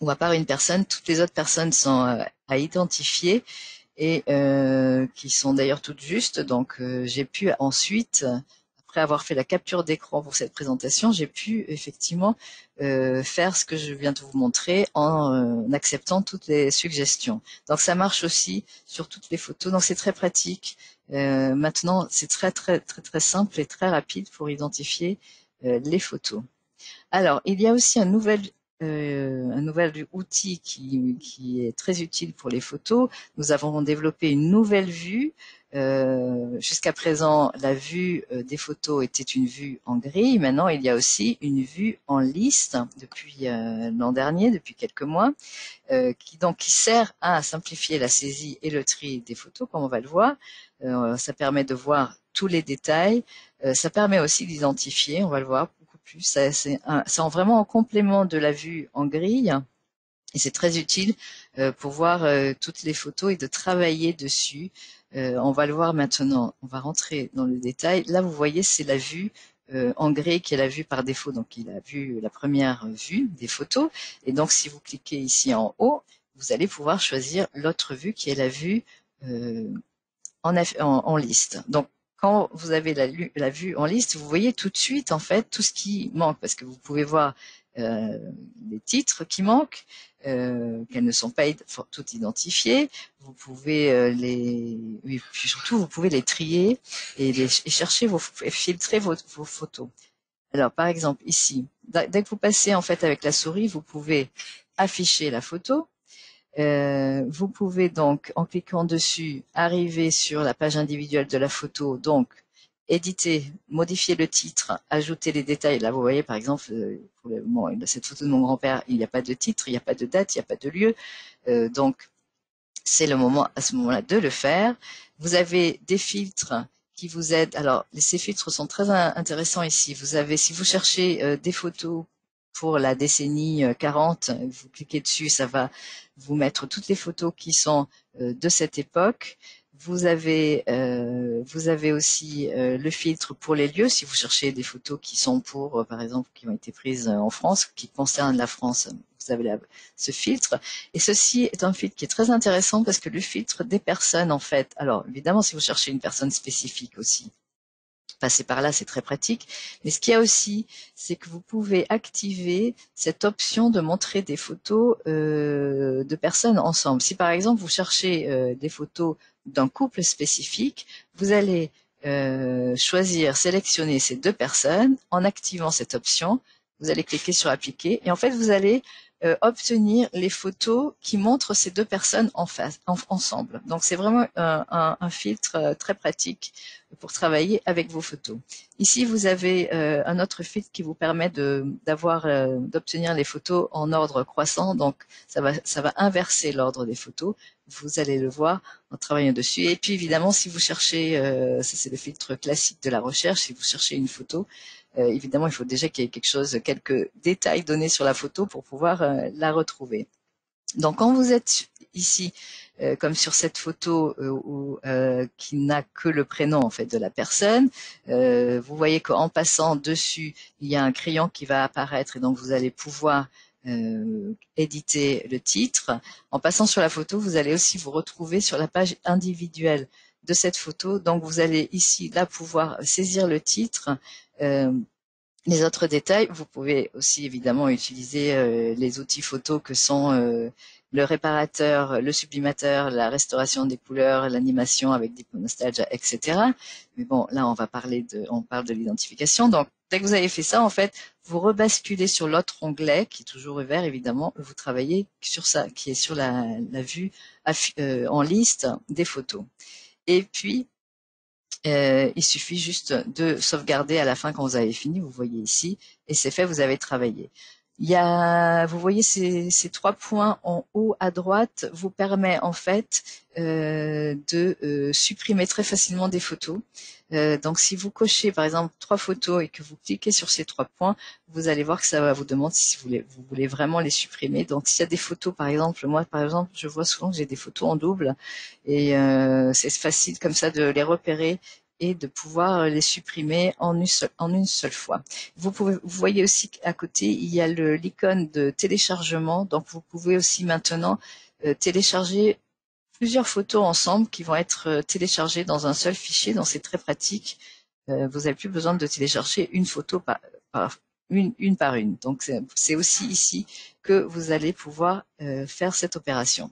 où à part une personne, toutes les autres personnes sont à identifier et qui sont d'ailleurs toutes justes. Donc, j'ai pu ensuite, après avoir fait la capture d'écran pour cette présentation, j'ai pu effectivement faire ce que je viens de vous montrer en acceptant toutes les suggestions. Donc ça marche aussi sur toutes les photos, donc c'est très pratique. Maintenant, c'est très simple et très rapide pour identifier les photos. Alors, il y a aussi un nouvel outil qui est très utile pour les photos. Nous avons développé une nouvelle vue. Jusqu'à présent, la vue des photos était une vue en grille. Maintenant, il y a aussi une vue en liste depuis l'an dernier, depuis quelques mois, qui sert à simplifier la saisie et le tri des photos, comme on va le voir. Ça permet de voir tous les détails. Ça permet aussi d'identifier, on va le voir beaucoup plus. C'est vraiment en complément de la vue en grille. Et c'est très utile pour voir toutes les photos et de travailler dessus. On va le voir maintenant. On va rentrer dans le détail. Là, vous voyez, c'est la vue en gris qui est la vue par défaut. Donc, il a vu la première vue des photos. Et donc, si vous cliquez ici en haut, vous allez pouvoir choisir l'autre vue qui est la vue en liste. Donc, quand vous avez la vue en liste, vous voyez tout de suite en fait tout ce qui manque, parce que vous pouvez voir les titres qui manquent, qu'elles ne sont pas toutes identifiées. Vous pouvez puis surtout vous pouvez les trier et chercher et filtrer vos photos. Alors par exemple ici, dès que vous passez en fait avec la souris, vous pouvez afficher la photo. Vous pouvez donc, en cliquant dessus, arriver sur la page individuelle de la photo, donc éditer, modifier le titre, ajouter les détails. Là, vous voyez, par exemple, pour cette photo de mon grand-père, il n'y a pas de titre, il n'y a pas de date, il n'y a pas de lieu. Donc, c'est le moment, à ce moment-là, de le faire. Vous avez des filtres qui vous aident. Alors, ces filtres sont très intéressants ici. Si vous cherchez des photos pour la décennie 40, vous cliquez dessus, ça va vous mettre toutes les photos qui sont de cette époque. Vous avez aussi le filtre pour les lieux. Si vous cherchez des photos qui sont par exemple, qui ont été prises en France, qui concernent la France, vous avez ce filtre. Et ceci est un filtre qui est très intéressant parce que le filtre des personnes, en fait, alors évidemment, si vous cherchez une personne spécifique aussi, passer par là, c'est très pratique. Mais ce qu'il y a aussi, c'est que vous pouvez activer cette option de montrer des photos de personnes ensemble. Si par exemple vous cherchez des photos d'un couple spécifique, vous allez choisir, sélectionner ces 2 personnes. En activant cette option, vous allez cliquer sur appliquer et en fait vous allez obtenir les photos qui montrent ces 2 personnes en face, ensemble. Donc c'est vraiment un filtre très pratique pour travailler avec vos photos. Ici vous avez un autre filtre qui vous permet d'obtenir les photos en ordre croissant. Donc ça va inverser l'ordre des photos. Vous allez le voir en travaillant dessus. Et puis évidemment, si vous cherchez, ça c'est le filtre classique de la recherche, si vous cherchez une photo, évidemment, il faut déjà qu'il y ait quelques détails donnés sur la photo pour pouvoir la retrouver. Donc, quand vous êtes ici, comme sur cette photo qui n'a que le prénom en fait de la personne, vous voyez qu'en passant dessus, il y a un crayon qui va apparaître et donc vous allez pouvoir éditer le titre. En passant sur la photo, vous allez aussi vous retrouver sur la page individuelle de cette photo. Donc, vous allez ici là pouvoir saisir le titre. Les autres détails, vous pouvez aussi évidemment utiliser les outils photos que sont le réparateur, le sublimateur, la restauration des couleurs, l'animation avec Deep Nostalgia, etc. Mais bon, là on parle de l'identification. Donc dès que vous avez fait ça, en fait, vous rebasculez sur l'autre onglet qui est toujours ouvert évidemment, où vous travaillez sur ça, qui est sur la vue en liste des photos. Et puis il suffit juste de sauvegarder à la fin quand vous avez fini, vous voyez ici, et c'est fait, vous avez travaillé. Vous voyez ces 3 points en haut à droite vous permet en fait de supprimer très facilement des photos. Donc si vous cochez par exemple 3 photos et que vous cliquez sur ces 3 points, vous allez voir que ça va vous demander si vous voulez vraiment les supprimer. Donc s'il y a des photos par exemple, moi par exemple je vois souvent que j'ai des photos en double et c'est facile comme ça de les repérer et de pouvoir les supprimer en une seule fois. Vous voyez aussi qu'à côté, il y a l'icône de téléchargement. Donc, vous pouvez aussi maintenant télécharger plusieurs photos ensemble qui vont être téléchargées dans un seul fichier. Donc, c'est très pratique. Vous n'avez plus besoin de télécharger une photo une par une. Donc, c'est aussi ici que vous allez pouvoir faire cette opération.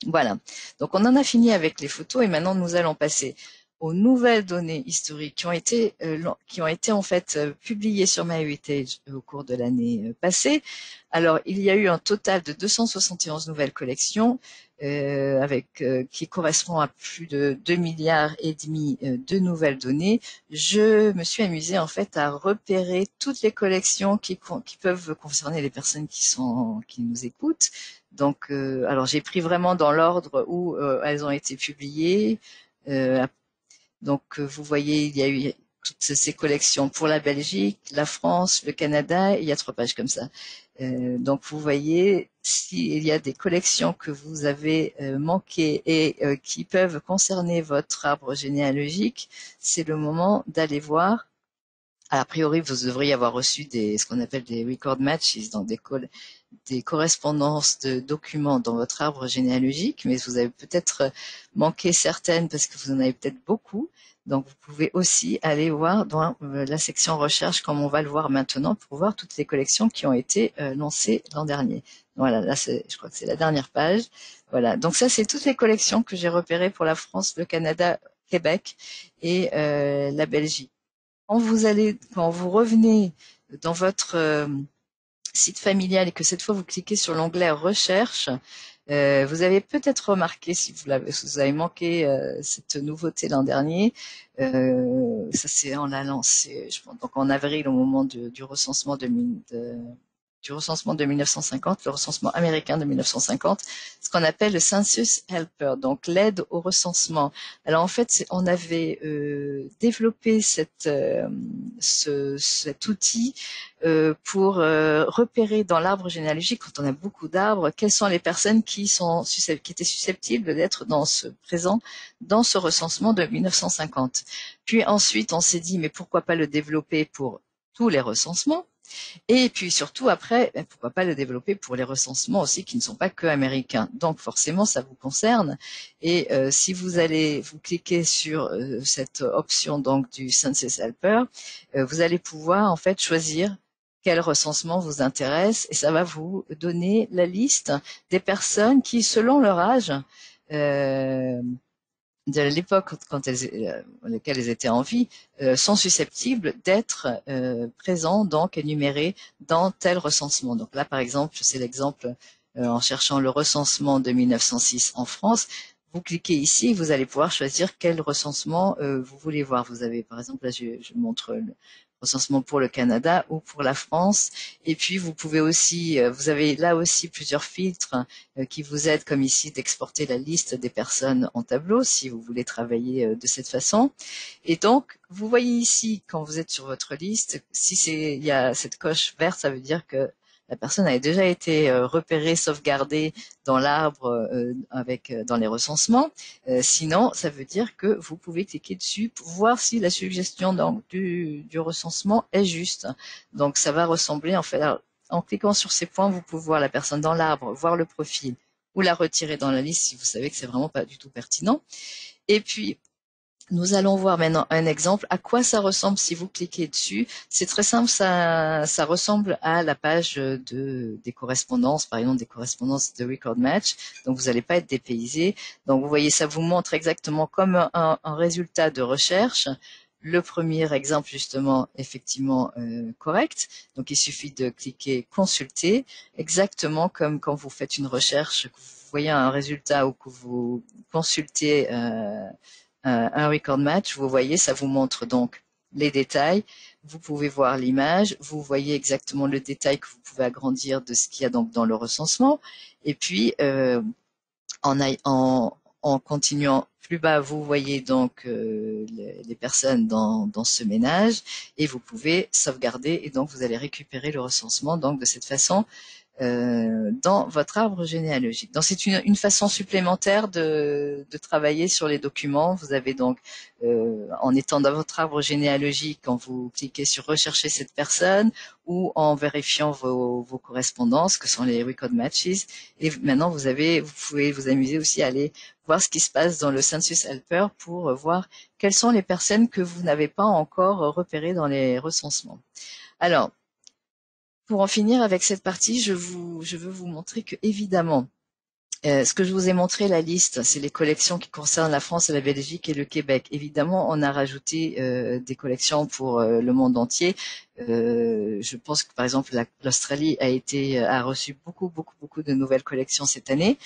Voilà. Donc, on en a fini avec les photos et maintenant, nous allons passer aux nouvelles données historiques qui ont été en fait publiées sur MyHeritage au cours de l'année passée. Alors, il y a eu un total de 271 nouvelles collections qui correspond à plus de 2,5 milliards de nouvelles données. Je me suis amusée en fait à repérer toutes les collections qui peuvent concerner les personnes qui nous écoutent. Donc, alors j'ai pris vraiment dans l'ordre où elles ont été publiées. Donc, vous voyez, il y a eu toutes ces collections pour la Belgique, la France, le Canada, et il y a 3 pages comme ça. Donc, vous voyez, s'il y a des collections que vous avez manquées et qui peuvent concerner votre arbre généalogique, c'est le moment d'aller voir. A priori, vous devriez avoir reçu ce qu'on appelle des record matches, donc des correspondances de documents dans votre arbre généalogique, mais vous avez peut-être manqué certaines parce que vous en avez peut-être beaucoup. Donc, vous pouvez aussi aller voir dans la section recherche, comme on va le voir maintenant, pour voir toutes les collections qui ont été lancées l'an dernier. Voilà, là, je crois que c'est la dernière page. Voilà, donc ça, c'est toutes les collections que j'ai repérées pour la France, le Canada, Québec et la Belgique. Quand vous revenez dans votre site familial et que cette fois vous cliquez sur l'onglet recherche, vous avez peut-être remarqué, si vous avez manqué cette nouveauté l'an dernier, ça c'est on l'a lancé, je pense, donc en avril au moment du recensement du recensement de 1950, le recensement américain de 1950, ce qu'on appelle le Census Helper, donc l'aide au recensement. Alors en fait, on avait développé cet outil pour repérer dans l'arbre généalogique, quand on a beaucoup d'arbres, quelles sont les personnes qui étaient susceptibles d'être présents dans ce recensement de 1950. Puis ensuite, on s'est dit, mais pourquoi pas le développer pour tous les recensements? Et puis surtout après, pourquoi pas le développer pour les recensements aussi qui ne sont pas que américains. Donc forcément, ça vous concerne. Et si vous cliquez sur cette option donc du Census Helper, vous allez pouvoir en fait choisir quel recensement vous intéresse et ça va vous donner la liste des personnes qui, selon leur âge, de l'époque lesquelles elles étaient en vie sont susceptibles d'être présents, donc énumérés dans tel recensement. Donc là, par exemple, c'est l'exemple en cherchant le recensement de 1906 en France. Vous cliquez ici, vous allez pouvoir choisir quel recensement vous voulez voir. Vous avez, par exemple, là, je montre le recensement pour le Canada ou pour la France. Et puis, vous pouvez aussi, vous avez là aussi plusieurs filtres qui vous aident, comme ici, d'exporter la liste des personnes en tableau, si vous voulez travailler de cette façon. Et donc, vous voyez ici, quand vous êtes sur votre liste, si il y a cette coche verte, ça veut dire que la personne a déjà été repérée, sauvegardée dans l'arbre dans les recensements. Sinon, ça veut dire que vous pouvez cliquer dessus pour voir si la suggestion du recensement est juste. Donc, ça va ressembler en fait. Alors, en cliquant sur ces points, vous pouvez voir la personne dans l'arbre, voir le profil, ou la retirer dans la liste si vous savez que c'est vraiment pas du tout pertinent. Et puis, nous allons voir maintenant un exemple. À quoi ça ressemble si vous cliquez dessus? C'est très simple, ça ressemble à la page des correspondances, par exemple des correspondances de Record Match. Donc vous n'allez pas être dépaysé. Donc vous voyez, ça vous montre exactement comme un résultat de recherche. Le premier exemple justement, effectivement correct. Donc il suffit de cliquer consulter, exactement comme quand vous faites une recherche, que vous voyez un résultat ou que vous consultez un record match, vous voyez, ça vous montre donc les détails. Vous pouvez voir l'image, vous voyez exactement le détail que vous pouvez agrandir de ce qu'il y a donc dans le recensement. Et puis, en continuant plus bas, vous voyez donc les personnes dans ce ménage et vous pouvez sauvegarder et donc vous allez récupérer le recensement donc de cette façon dans votre arbre généalogique. Donc c'est une façon supplémentaire de travailler sur les documents. Vous avez donc, en étant dans votre arbre généalogique, quand vous cliquez sur rechercher cette personne ou en vérifiant vos correspondances, que sont les record matches, et maintenant vous pouvez vous amuser aussi à aller voir ce qui se passe dans le Census Helper pour voir quelles sont les personnes que vous n'avez pas encore repérées dans les recensements. Alors, pour en finir avec cette partie, je veux vous montrer que, évidemment, ce que je vous ai montré, la liste, c'est les collections qui concernent la France, la Belgique et le Québec. Évidemment, on a rajouté des collections pour le monde entier. Je pense que, par exemple, l'Australie a reçu beaucoup de nouvelles collections cette année.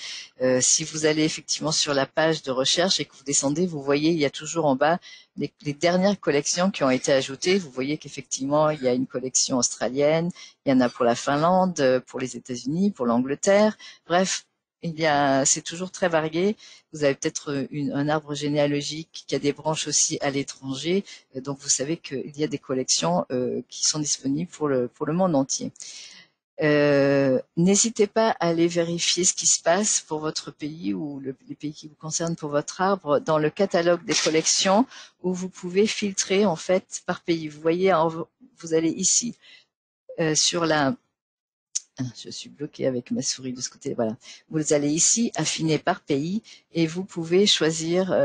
Si vous allez effectivement sur la page de recherche et que vous descendez, vous voyez, il y a toujours en bas les dernières collections qui ont été ajoutées. Vous voyez qu'effectivement, il y a une collection australienne, il y en a pour la Finlande, pour les États-Unis, pour l'Angleterre. Bref, c'est toujours très varié. Vous avez peut-être un arbre généalogique qui a des branches aussi à l'étranger, donc vous savez qu'il y a des collections qui sont disponibles pour le monde entier. N'hésitez pas à aller vérifier ce qui se passe pour votre pays ou les pays qui vous concernent pour votre arbre dans le catalogue des collections où vous pouvez filtrer en fait par pays. Vous voyez, vous allez ici sur je suis bloquée avec ma souris de ce côté. Voilà. Vous allez ici affiner par pays et vous pouvez choisir.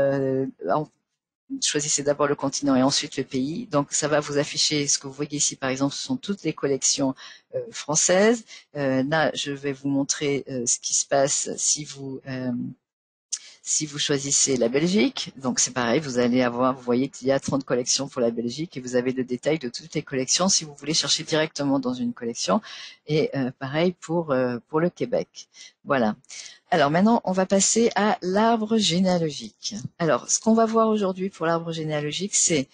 Choisissez d'abord le continent et ensuite le pays. Donc ça va vous afficher ce que vous voyez ici. Par exemple, ce sont toutes les collections françaises. Là, je vais vous montrer ce qui se passe si vous choisissez la Belgique. Donc c'est pareil, vous voyez qu'il y a 30 collections pour la Belgique et vous avez le détail de toutes les collections si vous voulez chercher directement dans une collection. Et pareil pour le Québec. Voilà. Alors maintenant, on va passer à l'arbre généalogique. Alors, ce qu'on va voir aujourd'hui pour l'arbre généalogique, c'est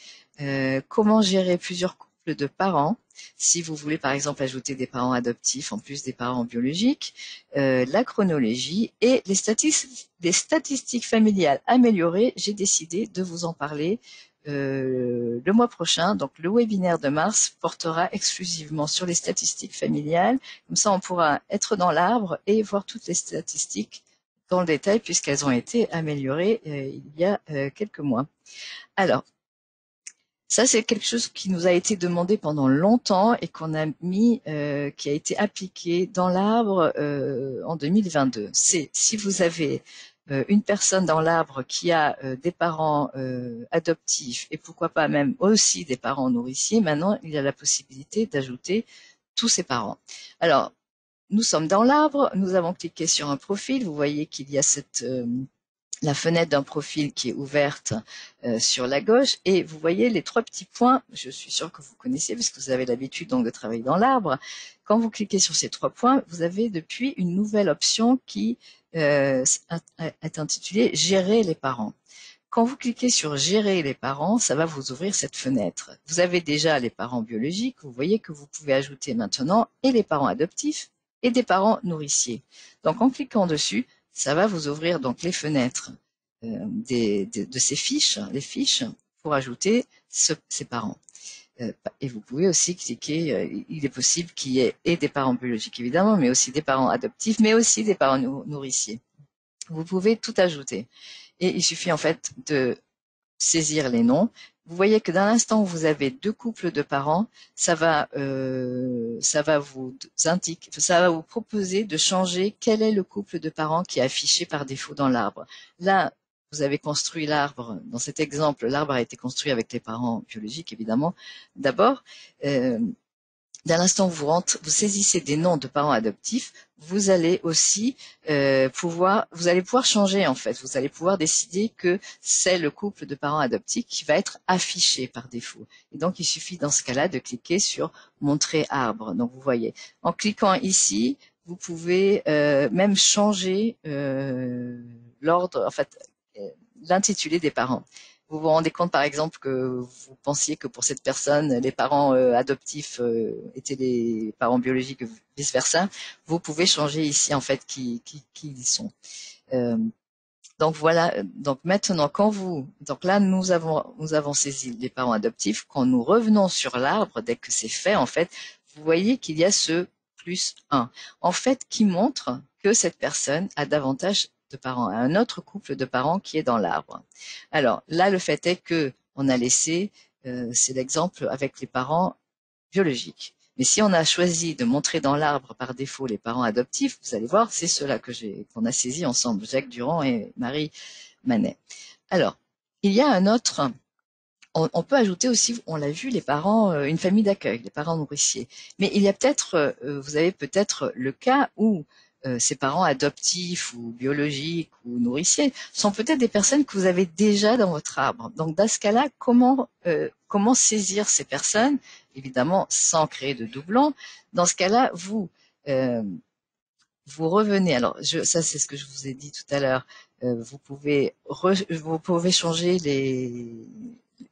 comment gérer plusieurs couples de parents. Si vous voulez, par exemple, ajouter des parents adoptifs en plus des parents biologiques, la chronologie et les statistiques familiales améliorées. J'ai décidé de vous en parler le mois prochain. Donc, le webinaire de mars portera exclusivement sur les statistiques familiales. Comme ça, on pourra être dans l'arbre et voir toutes les statistiques dans le détail puisqu'elles ont été améliorées il y a quelques mois. Alors, ça, c'est quelque chose qui nous a été demandé pendant longtemps et qu'on a qui a été appliqué dans l'arbre en 2022. C'est si vous avez une personne dans l'arbre qui a des parents adoptifs et pourquoi pas même aussi des parents nourriciers, maintenant il y a la possibilité d'ajouter tous ses parents. Alors, nous sommes dans l'arbre, nous avons cliqué sur un profil, vous voyez qu'il y a la fenêtre d'un profil qui est ouverte sur la gauche, et vous voyez les trois petits points, je suis sûre que vous connaissez parce que vous avez l'habitude donc de travailler dans l'arbre. Quand vous cliquez sur ces trois points, vous avez depuis une nouvelle option qui est intitulée Gérer les parents. Quand vous cliquez sur Gérer les parents, ça va vous ouvrir cette fenêtre. Vous avez déjà les parents biologiques, vous voyez que vous pouvez ajouter maintenant et les parents adoptifs et des parents nourriciers. Donc en cliquant dessus, ça va vous ouvrir donc les fenêtres de ces fiches, les fiches pour ajouter ces parents. Et vous pouvez aussi cliquer, il est possible qu'il y ait et des parents biologiques évidemment, mais aussi des parents adoptifs, mais aussi des parents nourriciers. Vous pouvez tout ajouter. Et il suffit en fait de saisir les noms. Vous voyez que dans l'instant où vous avez deux couples de parents, ça va vous proposer de changer quel est le couple de parents qui est affiché par défaut dans l'arbre. Là, vous avez construit l'arbre. Dans cet exemple, l'arbre a été construit avec les parents biologiques, évidemment. D'abord, dès l'instant où vous saisissez des noms de parents adoptifs, vous allez aussi pouvoir changer en fait. Vous allez pouvoir décider que c'est le couple de parents adoptifs qui va être affiché par défaut. Et donc il suffit dans ce cas-là de cliquer sur Montrer arbre. Donc vous voyez, en cliquant ici, vous pouvez même changer l'ordre, en fait, l'intitulé des parents. Vous vous rendez compte par exemple que vous pensiez que pour cette personne, les parents adoptifs étaient les parents biologiques, vice versa. Vous pouvez changer ici en fait qui ils sont. Donc voilà. Donc maintenant, donc là nous avons saisi les parents adoptifs. Quand nous revenons sur l'arbre, dès que c'est fait, en fait, vous voyez qu'il y a ce +1, en fait, qui montre que cette personne a davantage de parents, un autre couple de parents qui est dans l'arbre. Alors là, le fait est que on a laissé, c'est l'exemple avec les parents biologiques. Mais si on a choisi de montrer dans l'arbre par défaut les parents adoptifs, vous allez voir, c'est ceux-là qu'on a saisis ensemble, Jacques Durand et Marie Manet. Alors, il y a un autre, on peut ajouter aussi, on l'a vu, les parents, une famille d'accueil, les parents nourriciers. Mais il y a peut-être, vous avez peut-être le cas où ces parents adoptifs ou biologiques ou nourriciers sont peut-être des personnes que vous avez déjà dans votre arbre. Donc dans ce cas-là, comment saisir ces personnes, évidemment sans créer de doublons. Dans ce cas-là, vous revenez. Alors ça c'est ce que je vous ai dit tout à l'heure. Vous pouvez changer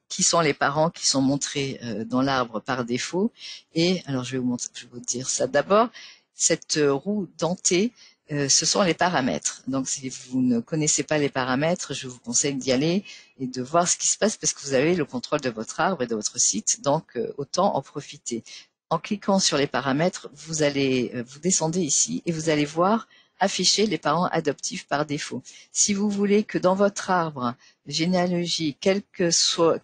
qui sont les parents qui sont montrés dans l'arbre par défaut. Et alors je vais vous dire ça d'abord. Cette roue dentée, ce sont les paramètres. Donc si vous ne connaissez pas les paramètres, je vous conseille d'y aller et de voir ce qui se passe parce que vous avez le contrôle de votre arbre et de votre site, donc autant en profiter. En cliquant sur les paramètres, vous descendez ici et vous allez voir afficher les parents adoptifs par défaut. Si vous voulez que dans votre arbre généalogie, quels que soient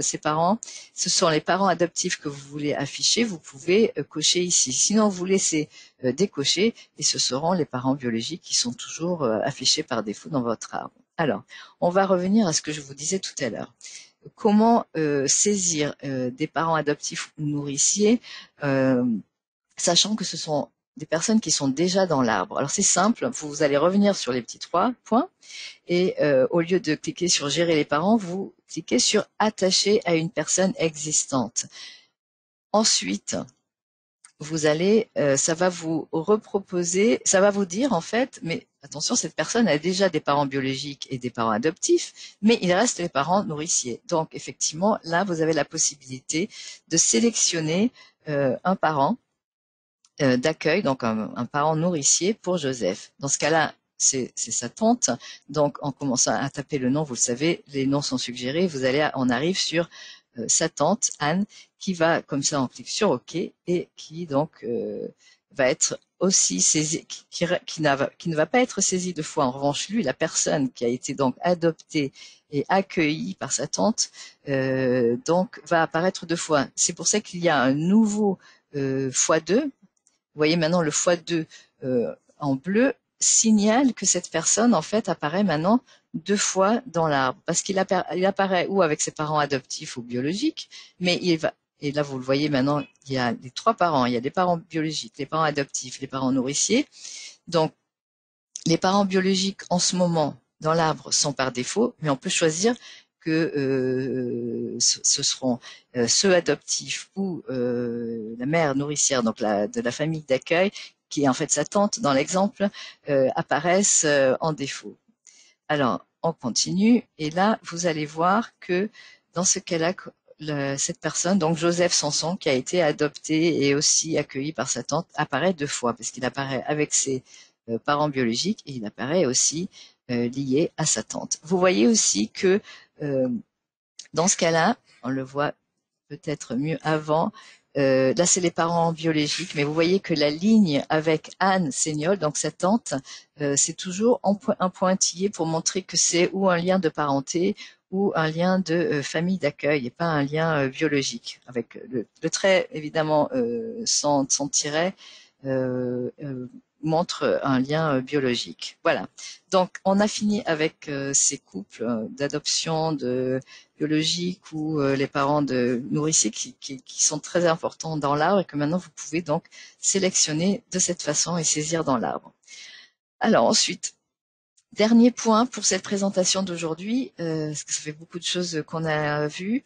ses parents, ce sont les parents adoptifs que vous voulez afficher, vous pouvez cocher ici. Sinon, vous laissez décocher et ce seront les parents biologiques qui sont toujours affichés par défaut dans votre arbre. Alors, on va revenir à ce que je vous disais tout à l'heure. Comment saisir des parents adoptifs ou nourriciers, sachant que ce sont des personnes qui sont déjà dans l'arbre. Alors c'est simple, vous allez revenir sur les petits trois points et au lieu de cliquer sur Gérer les parents, vous cliquez sur Attacher à une personne existante. Ensuite, vous allez, ça va vous reproposer, ça va vous dire en fait, mais attention, cette personne a déjà des parents biologiques et des parents adoptifs, mais il reste les parents nourriciers. Donc effectivement, là, vous avez la possibilité de sélectionner un parent d'accueil, donc un parent nourricier pour Joseph. Dans ce cas-là, c'est sa tante. Donc, en commençant à taper le nom, vous le savez, les noms sont suggérés. On arrive sur sa tante Anne, qui va comme ça, on clique sur OK et qui donc va être aussi saisie, qui ne va pas être saisie deux fois. En revanche, lui, la personne qui a été donc adoptée et accueillie par sa tante, donc va apparaître deux fois. C'est pour ça qu'il y a un nouveau x2. Vous voyez maintenant le x2 en bleu signale que cette personne en fait apparaît maintenant deux fois dans l'arbre parce qu'il apparaît ou avec ses parents adoptifs ou biologiques, mais et là vous le voyez maintenant, il y a les trois parents, il y a les parents biologiques, les parents adoptifs, les parents nourriciers. Donc les parents biologiques en ce moment dans l'arbre sont par défaut, mais on peut choisir que ce seront ceux adoptifs ou la mère nourricière, donc de la famille d'accueil, qui est en fait sa tante dans l'exemple, apparaissent en défaut. Alors, on continue, et là, vous allez voir que dans ce cas-là, cette personne, donc Joseph Sanson, qui a été adopté et aussi accueilli par sa tante, apparaît deux fois, parce qu'il apparaît avec ses parents biologiques et il apparaît aussi lié à sa tante. Vous voyez aussi que dans ce cas-là, on le voit peut-être mieux avant, là c'est les parents biologiques, mais vous voyez que la ligne avec Anne Seignol, donc sa tante, c'est toujours un pointillé pour montrer que c'est ou un lien de parenté ou un lien de famille d'accueil et pas un lien biologique. Avec le trait évidemment sans tiret montre un lien biologique. Voilà. Donc on a fini avec ces couples d'adoption de biologiques ou les parents de nourriciers qui sont très importants dans l'arbre et que maintenant vous pouvez donc sélectionner de cette façon et saisir dans l'arbre. Alors ensuite, dernier point pour cette présentation d'aujourd'hui, parce que ça fait beaucoup de choses qu'on a vues,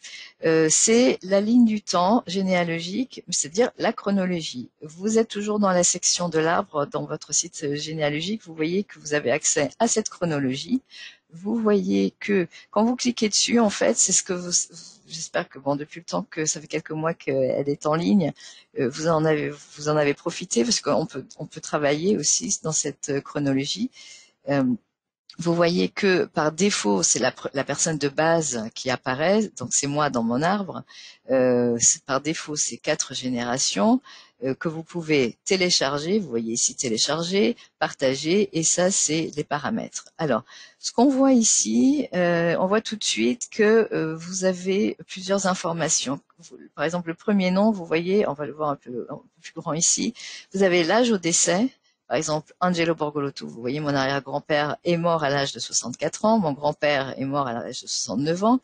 c'est la ligne du temps généalogique, c'est-à-dire la chronologie. Vous êtes toujours dans la section de l'arbre dans votre site généalogique, vous voyez que vous avez accès à cette chronologie. Vous voyez que quand vous cliquez dessus, en fait, c'est ce que j'espère que bon, depuis le temps que ça fait quelques mois qu'elle est en ligne, vous en avez profité parce qu'on peut travailler aussi dans cette chronologie. Vous voyez que par défaut, c'est la personne de base qui apparaît, donc c'est moi dans mon arbre. Par défaut, c'est 4 générations que vous pouvez télécharger. Vous voyez ici télécharger, partager, et ça, c'est les paramètres. Alors, ce qu'on voit ici, on voit tout de suite que vous avez plusieurs informations. Par exemple, le premier nom, vous voyez, on va le voir un peu plus grand ici, vous avez l'âge au décès. Par exemple, Angelo Borgolotto, vous voyez, mon arrière-grand-père est mort à l'âge de 64 ans, mon grand-père est mort à l'âge de 69 ans.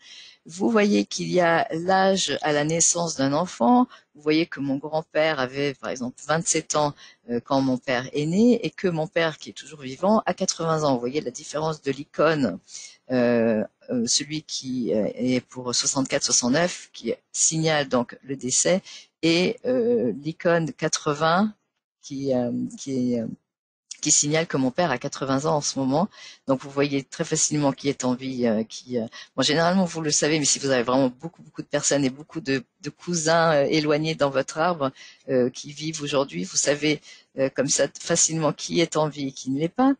Vous voyez qu'il y a l'âge à la naissance d'un enfant. Vous voyez que mon grand-père avait, par exemple, 27 ans quand mon père est né et que mon père, qui est toujours vivant, a 80 ans. Vous voyez la différence de l'icône, celui qui est pour 64-69, qui signale donc le décès, et l'icône 80, qui signale que mon père a 80 ans en ce moment. Donc vous voyez très facilement qui est en vie, bon, généralement vous le savez, mais si vous avez vraiment beaucoup de personnes et beaucoup de cousins éloignés dans votre arbre qui vivent aujourd'hui, vous savez comme ça facilement qui est en vie et qui ne l'est pas.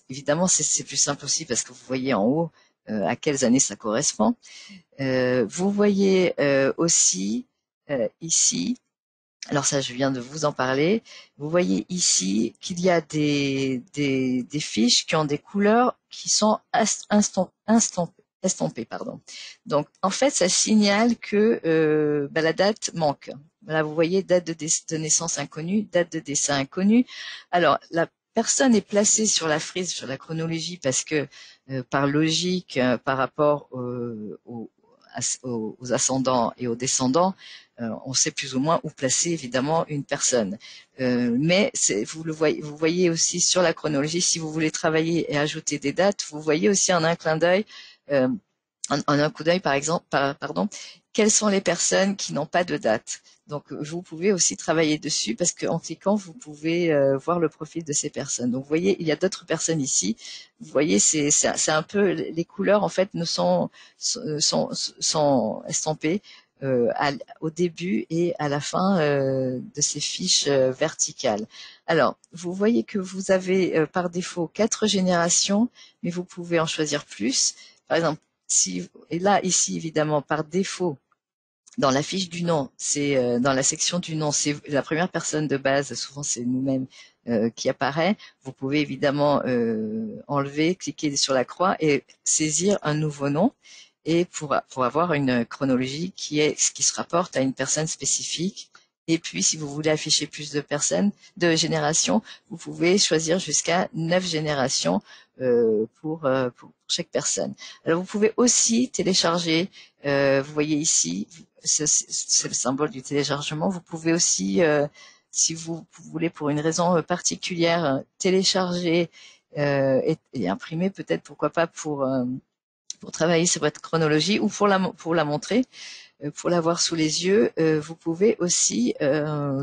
Évidemment, c'est plus simple aussi parce que vous voyez en haut à quelles années ça correspond. Vous voyez aussi ici, alors ça, je viens de vous en parler. Vous voyez ici qu'il y a des fiches qui ont des couleurs qui sont estampées, pardon. Donc, en fait, ça signale que la date manque. Là, vous voyez, date de naissance inconnue, date de décès inconnue. Alors, la personne est placée sur la frise, sur la chronologie, parce que par logique, par rapport aux ascendants et aux descendants, on sait plus ou moins où placer évidemment une personne. Mais vous voyez aussi sur la chronologie, si vous voulez travailler et ajouter des dates, vous voyez aussi en un clin d'œil, en un coup d'œil par exemple, pardon, quelles sont les personnes qui n'ont pas de date. Donc vous pouvez aussi travailler dessus parce qu'en cliquant, vous pouvez voir le profil de ces personnes. Donc vous voyez, il y a d'autres personnes ici. Vous voyez, c'est un peu les couleurs en fait sont estampées au début et à la fin de ces fiches verticales. Alors, vous voyez que vous avez par défaut 4 générations, mais vous pouvez en choisir plus. Par exemple, et là, ici, évidemment, par défaut, dans la fiche du nom, c'est dans la section du nom, c'est la première personne de base, souvent c'est nous-mêmes qui apparaît. Vous pouvez évidemment enlever, cliquer sur la croix et saisir un nouveau nom, et pour avoir une chronologie qui se rapporte à une personne spécifique. Et puis, si vous voulez afficher plus de générations, vous pouvez choisir jusqu'à 9 générations pour chaque personne. Alors, vous pouvez aussi télécharger, vous voyez ici, c'est le symbole du téléchargement. Vous pouvez aussi, si vous voulez pour une raison particulière, télécharger et imprimer peut-être, pourquoi pas, pour travailler sur votre chronologie ou pour la montrer. Pour l'avoir sous les yeux, vous pouvez aussi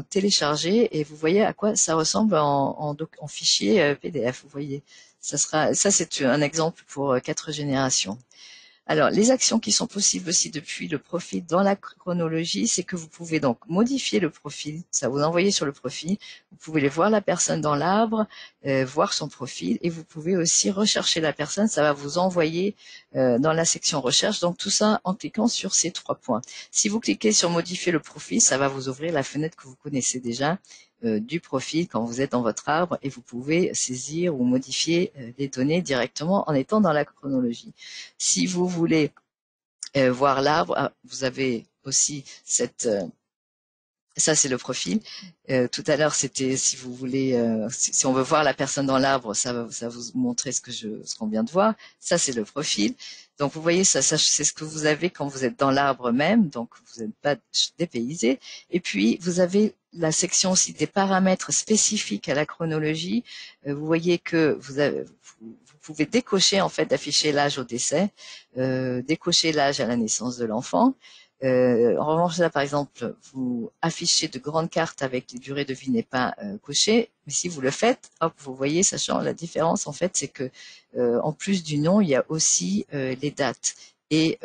télécharger et vous voyez à quoi ça ressemble en fichier PDF. Vous voyez, ça c'est un exemple pour 4 générations. Alors, les actions qui sont possibles aussi depuis le profil dans la chronologie, c'est que vous pouvez donc modifier le profil, ça vous envoyer sur le profil, vous pouvez aller voir la personne dans l'arbre, voir son profil, et vous pouvez aussi rechercher la personne, ça va vous envoyer dans la section recherche, donc tout ça en cliquant sur ces 3 points. Si vous cliquez sur modifier le profil, ça va vous ouvrir la fenêtre que vous connaissez déjà, du profil quand vous êtes dans votre arbre, et vous pouvez saisir ou modifier les données directement en étant dans la chronologie. Si vous voulez voir l'arbre, vous avez aussi ça c'est le profil. Tout à l'heure c'était si vous voulez, si on veut voir la personne dans l'arbre, ça va vous montrer ce qu'on vient de voir. Ça c'est le profil. Donc vous voyez ça c'est ce que vous avez quand vous êtes dans l'arbre même, donc vous n'êtes pas dépaysé. Et puis vous avez la section aussi des paramètres spécifiques à la chronologie. Vous voyez que vous pouvez décocher en fait d'afficher l'âge au décès, décocher l'âge à la naissance de l'enfant. En revanche, là, par exemple, vous affichez de grandes cartes avec les durées de vie n'est pas cochées, mais si vous le faites, hop, vous voyez, sachant la différence, en fait, c'est que en plus du nom, il y a aussi les dates. Et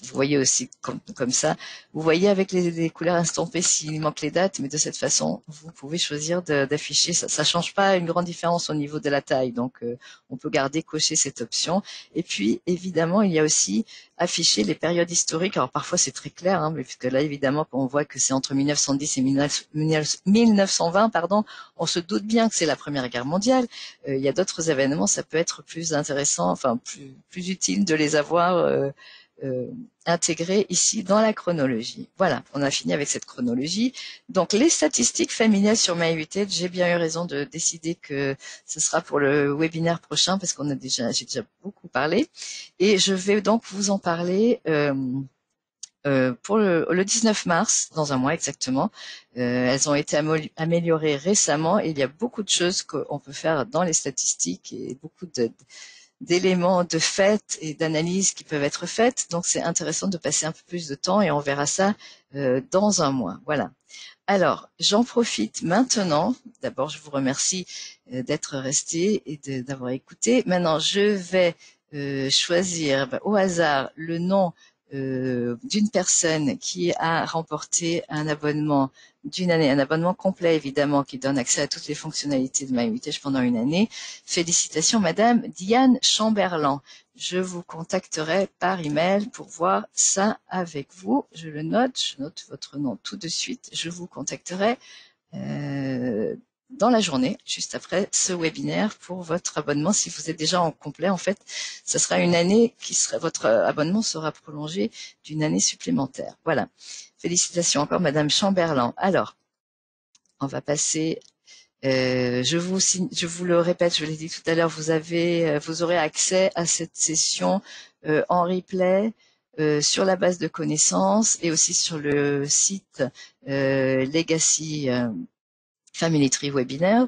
vous voyez aussi comme ça. Vous voyez avec les couleurs estampées s'il manque les dates, mais de cette façon, vous pouvez choisir d'afficher. Ça change pas une grande différence au niveau de la taille, donc on peut garder cocher cette option. Et puis évidemment, il y a aussi afficher les périodes historiques. Alors parfois c'est très clair, mais puisque là évidemment quand on voit que c'est entre 1910 et 1920, pardon, on se doute bien que c'est la Première Guerre mondiale. Il y a d'autres événements, ça peut être plus intéressant, enfin plus utile de les avoir. Intégré ici dans la chronologie. Voilà, on a fini avec cette chronologie. Donc les statistiques familiales sur MyHeritage, j'ai bien eu raison de décider que ce sera pour le webinaire prochain parce j'ai déjà beaucoup parlé et je vais donc vous en parler pour le 19 mars, dans un mois exactement. Elles ont été améliorées récemment et il y a beaucoup de choses qu'on peut faire dans les statistiques et beaucoup d'éléments de fait et d'analyse qui peuvent être faites. Donc c'est intéressant de passer un peu plus de temps et on verra ça dans un mois. Voilà. Alors, j'en profite maintenant. D'abord, je vous remercie d'être resté et d'avoir écouté. Maintenant, je vais choisir au hasard le nom d'une personne qui a remporté un abonnement d'une année, un abonnement complet évidemment qui donne accès à toutes les fonctionnalités de MyHeritage pendant une année. Félicitations Madame Diane Chamberlain. Je vous contacterai par email pour voir ça avec vous. Je note votre nom tout de suite. Je vous contacterai dans la journée, juste après ce webinaire pour votre abonnement. Si vous êtes déjà en complet, en fait, ce sera une année votre abonnement sera prolongé d'une année supplémentaire. Voilà. Félicitations encore, Madame Chamberlain. Alors, on va passer. Je vous le répète, je l'ai dit tout à l'heure, vous aurez accès à cette session en replay sur la base de connaissances et aussi sur le site Legacy Family Tree Webinaire.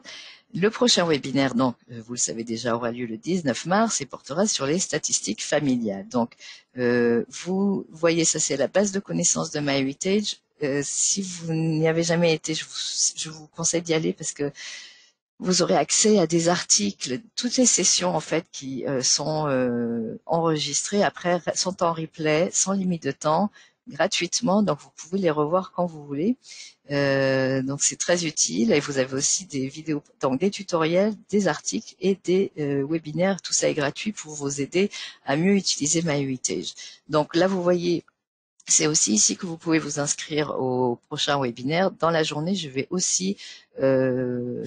Le prochain webinaire, donc, vous le savez déjà, aura lieu le 19 mars et portera sur les statistiques familiales. Donc, vous voyez, ça c'est la base de connaissances de MyHeritage. Si vous n'y avez jamais été, je vous conseille d'y aller parce que vous aurez accès à des articles, toutes les sessions en fait qui sont enregistrées, après sont en replay, sans limite de temps, gratuitement, donc vous pouvez les revoir quand vous voulez. Donc c'est très utile et vous avez aussi des vidéos, donc des tutoriels, des articles et des webinaires. Tout ça est gratuit pour vous aider à mieux utiliser MyHeritage. Donc là vous voyez, c'est aussi ici que vous pouvez vous inscrire au prochain webinaire. Dans la journée, je vais aussi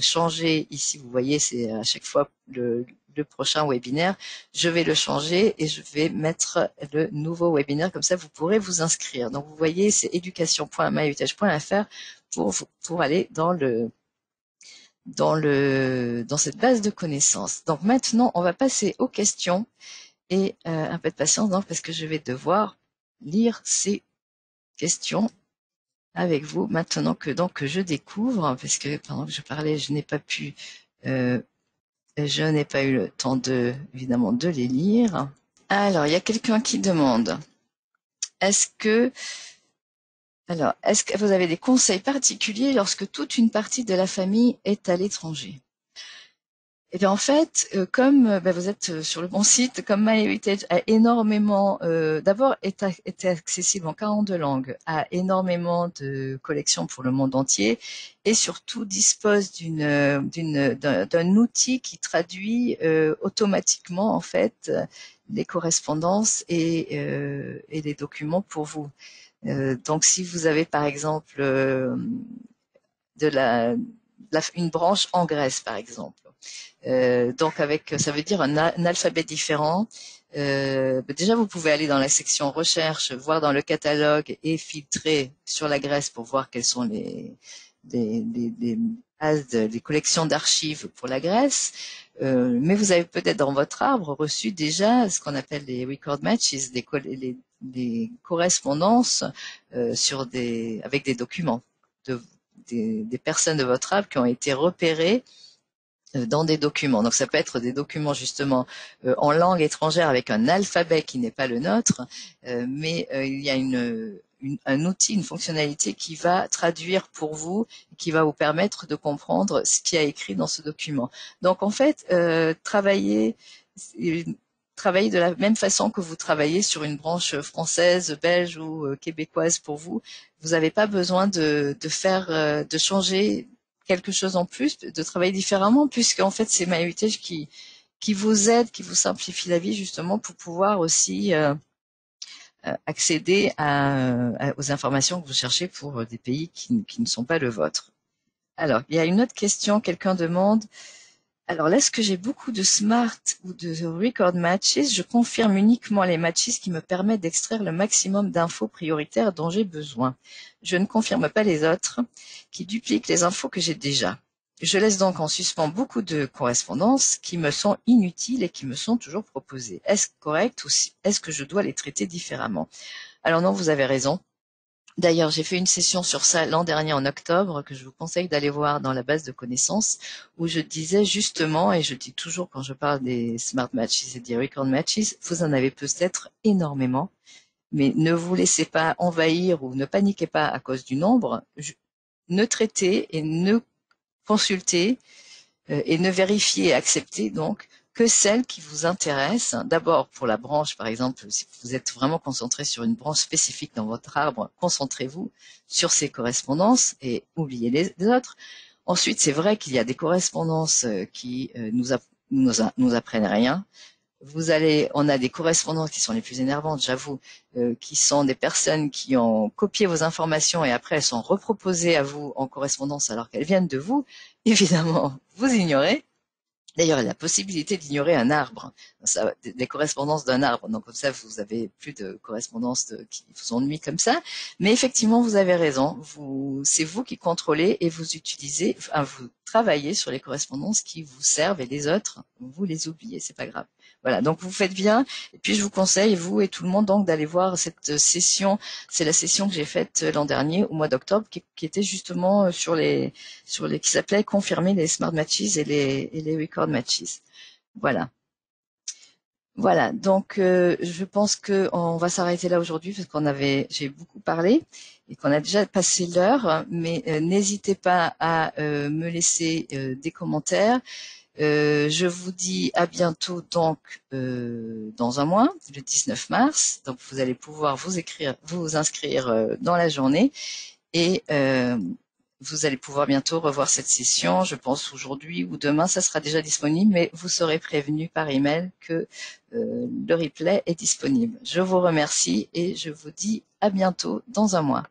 changer. Ici, vous voyez, c'est à chaque fois le prochain webinaire. Je vais le changer et je vais mettre le nouveau webinaire. Comme ça, vous pourrez vous inscrire. Donc, vous voyez, c'est education.myheritage.fr pour aller dans cette base de connaissances. Donc, maintenant, on va passer aux questions et un peu de patience, donc, parce que je vais devoir lire ces questions avec vous maintenant que je découvre, parce que pendant que je parlais, je n'ai pas pu Je n'ai pas eu le temps évidemment, de les lire. Alors, il y a quelqu'un qui demande, est-ce que, est-ce que vous avez des conseils particuliers lorsque toute une partie de la famille est à l'étranger? Et bien en fait, comme vous êtes sur le bon site, comme MyHeritage a énormément, d'abord est accessible en 42 langues, a énormément de collections pour le monde entier, et surtout dispose d'un outil qui traduit automatiquement en fait les correspondances et les documents pour vous. Donc si vous avez par exemple de une branche en Grèce par exemple. Donc avec, ça veut dire un alphabet différent. Déjà, vous pouvez aller dans la section recherche, voir dans le catalogue et filtrer sur la Grèce pour voir quelles sont les collections d'archives pour la Grèce. Mais vous avez peut-être dans votre arbre reçu déjà ce qu'on appelle les record matches, des correspondances avec des documents des personnes de votre arbre qui ont été repérées dans des documents. Donc ça peut être des documents justement en langue étrangère avec un alphabet qui n'est pas le nôtre, mais il y a un outil, une fonctionnalité qui va traduire pour vous, qui va vous permettre de comprendre ce qui a écrit dans ce document. Donc en fait, travaillez de la même façon que vous travaillez sur une branche française, belge ou québécoise pour vous. Vous n'avez pas besoin de changer quelque chose en plus, de travailler différemment, puisqu'en fait c'est MyHeritage qui vous aide, qui vous simplifie la vie justement pour pouvoir aussi accéder aux informations que vous cherchez pour des pays qui ne sont pas le vôtre. Alors, il y a une autre question, quelqu'un demande, alors lorsque j'ai beaucoup de smart ou de record matches, je confirme uniquement les matches qui me permettent d'extraire le maximum d'infos prioritaires dont j'ai besoin. Je ne confirme pas les autres qui dupliquent les infos que j'ai déjà. Je laisse donc en suspens beaucoup de correspondances qui me sont inutiles et qui me sont toujours proposées. Est-ce correct ou est-ce que je dois les traiter différemment? Alors non, vous avez raison. D'ailleurs, j'ai fait une session sur ça l'an dernier en octobre que je vous conseille d'aller voir dans la base de connaissances où je disais justement, et je dis toujours quand je parle des smart matches et des record matches, vous en avez peut-être énormément, mais ne vous laissez pas envahir ou ne paniquez pas à cause du nombre. Ne traitez et ne consultez et ne vérifiez et acceptez donc que celles qui vous intéressent. D'abord pour la branche, par exemple, si vous êtes vraiment concentré sur une branche spécifique dans votre arbre, concentrez-vous sur ces correspondances et oubliez les autres. Ensuite, c'est vrai qu'il y a des correspondances qui nous apprennent rien. On a des correspondances qui sont les plus énervantes, j'avoue, qui sont des personnes qui ont copié vos informations et après elles sont reproposées à vous en correspondance alors qu'elles viennent de vous. Évidemment, vous ignorez. D'ailleurs, il y a la possibilité d'ignorer un arbre, des correspondances d'un arbre. Donc comme ça, vous avez plus de correspondances qui vous ennuient comme ça. Mais effectivement, vous avez raison. C'est vous qui contrôlez et vous utilisez, enfin, vous travaillez sur les correspondances qui vous servent et les autres, vous les oubliez. C'est pas grave. Voilà. Donc vous faites bien. Et puis je vous conseille, vous et tout le monde, donc d'aller voir cette session. C'est la session que j'ai faite l'an dernier, au mois d'octobre, qui était justement qui s'appelait confirmer les smart matches et les record matches. Voilà. Voilà. Donc, je pense que on va s'arrêter là aujourd'hui parce j'ai beaucoup parlé et qu'on a déjà passé l'heure. Mais n'hésitez pas à me laisser des commentaires. Je vous dis à bientôt donc dans un mois, le 19 mars. Donc vous allez pouvoir vous inscrire dans la journée et vous allez pouvoir bientôt revoir cette session. Je pense aujourd'hui ou demain, ça sera déjà disponible, mais vous serez prévenu par email que le replay est disponible. Je vous remercie et je vous dis à bientôt dans un mois.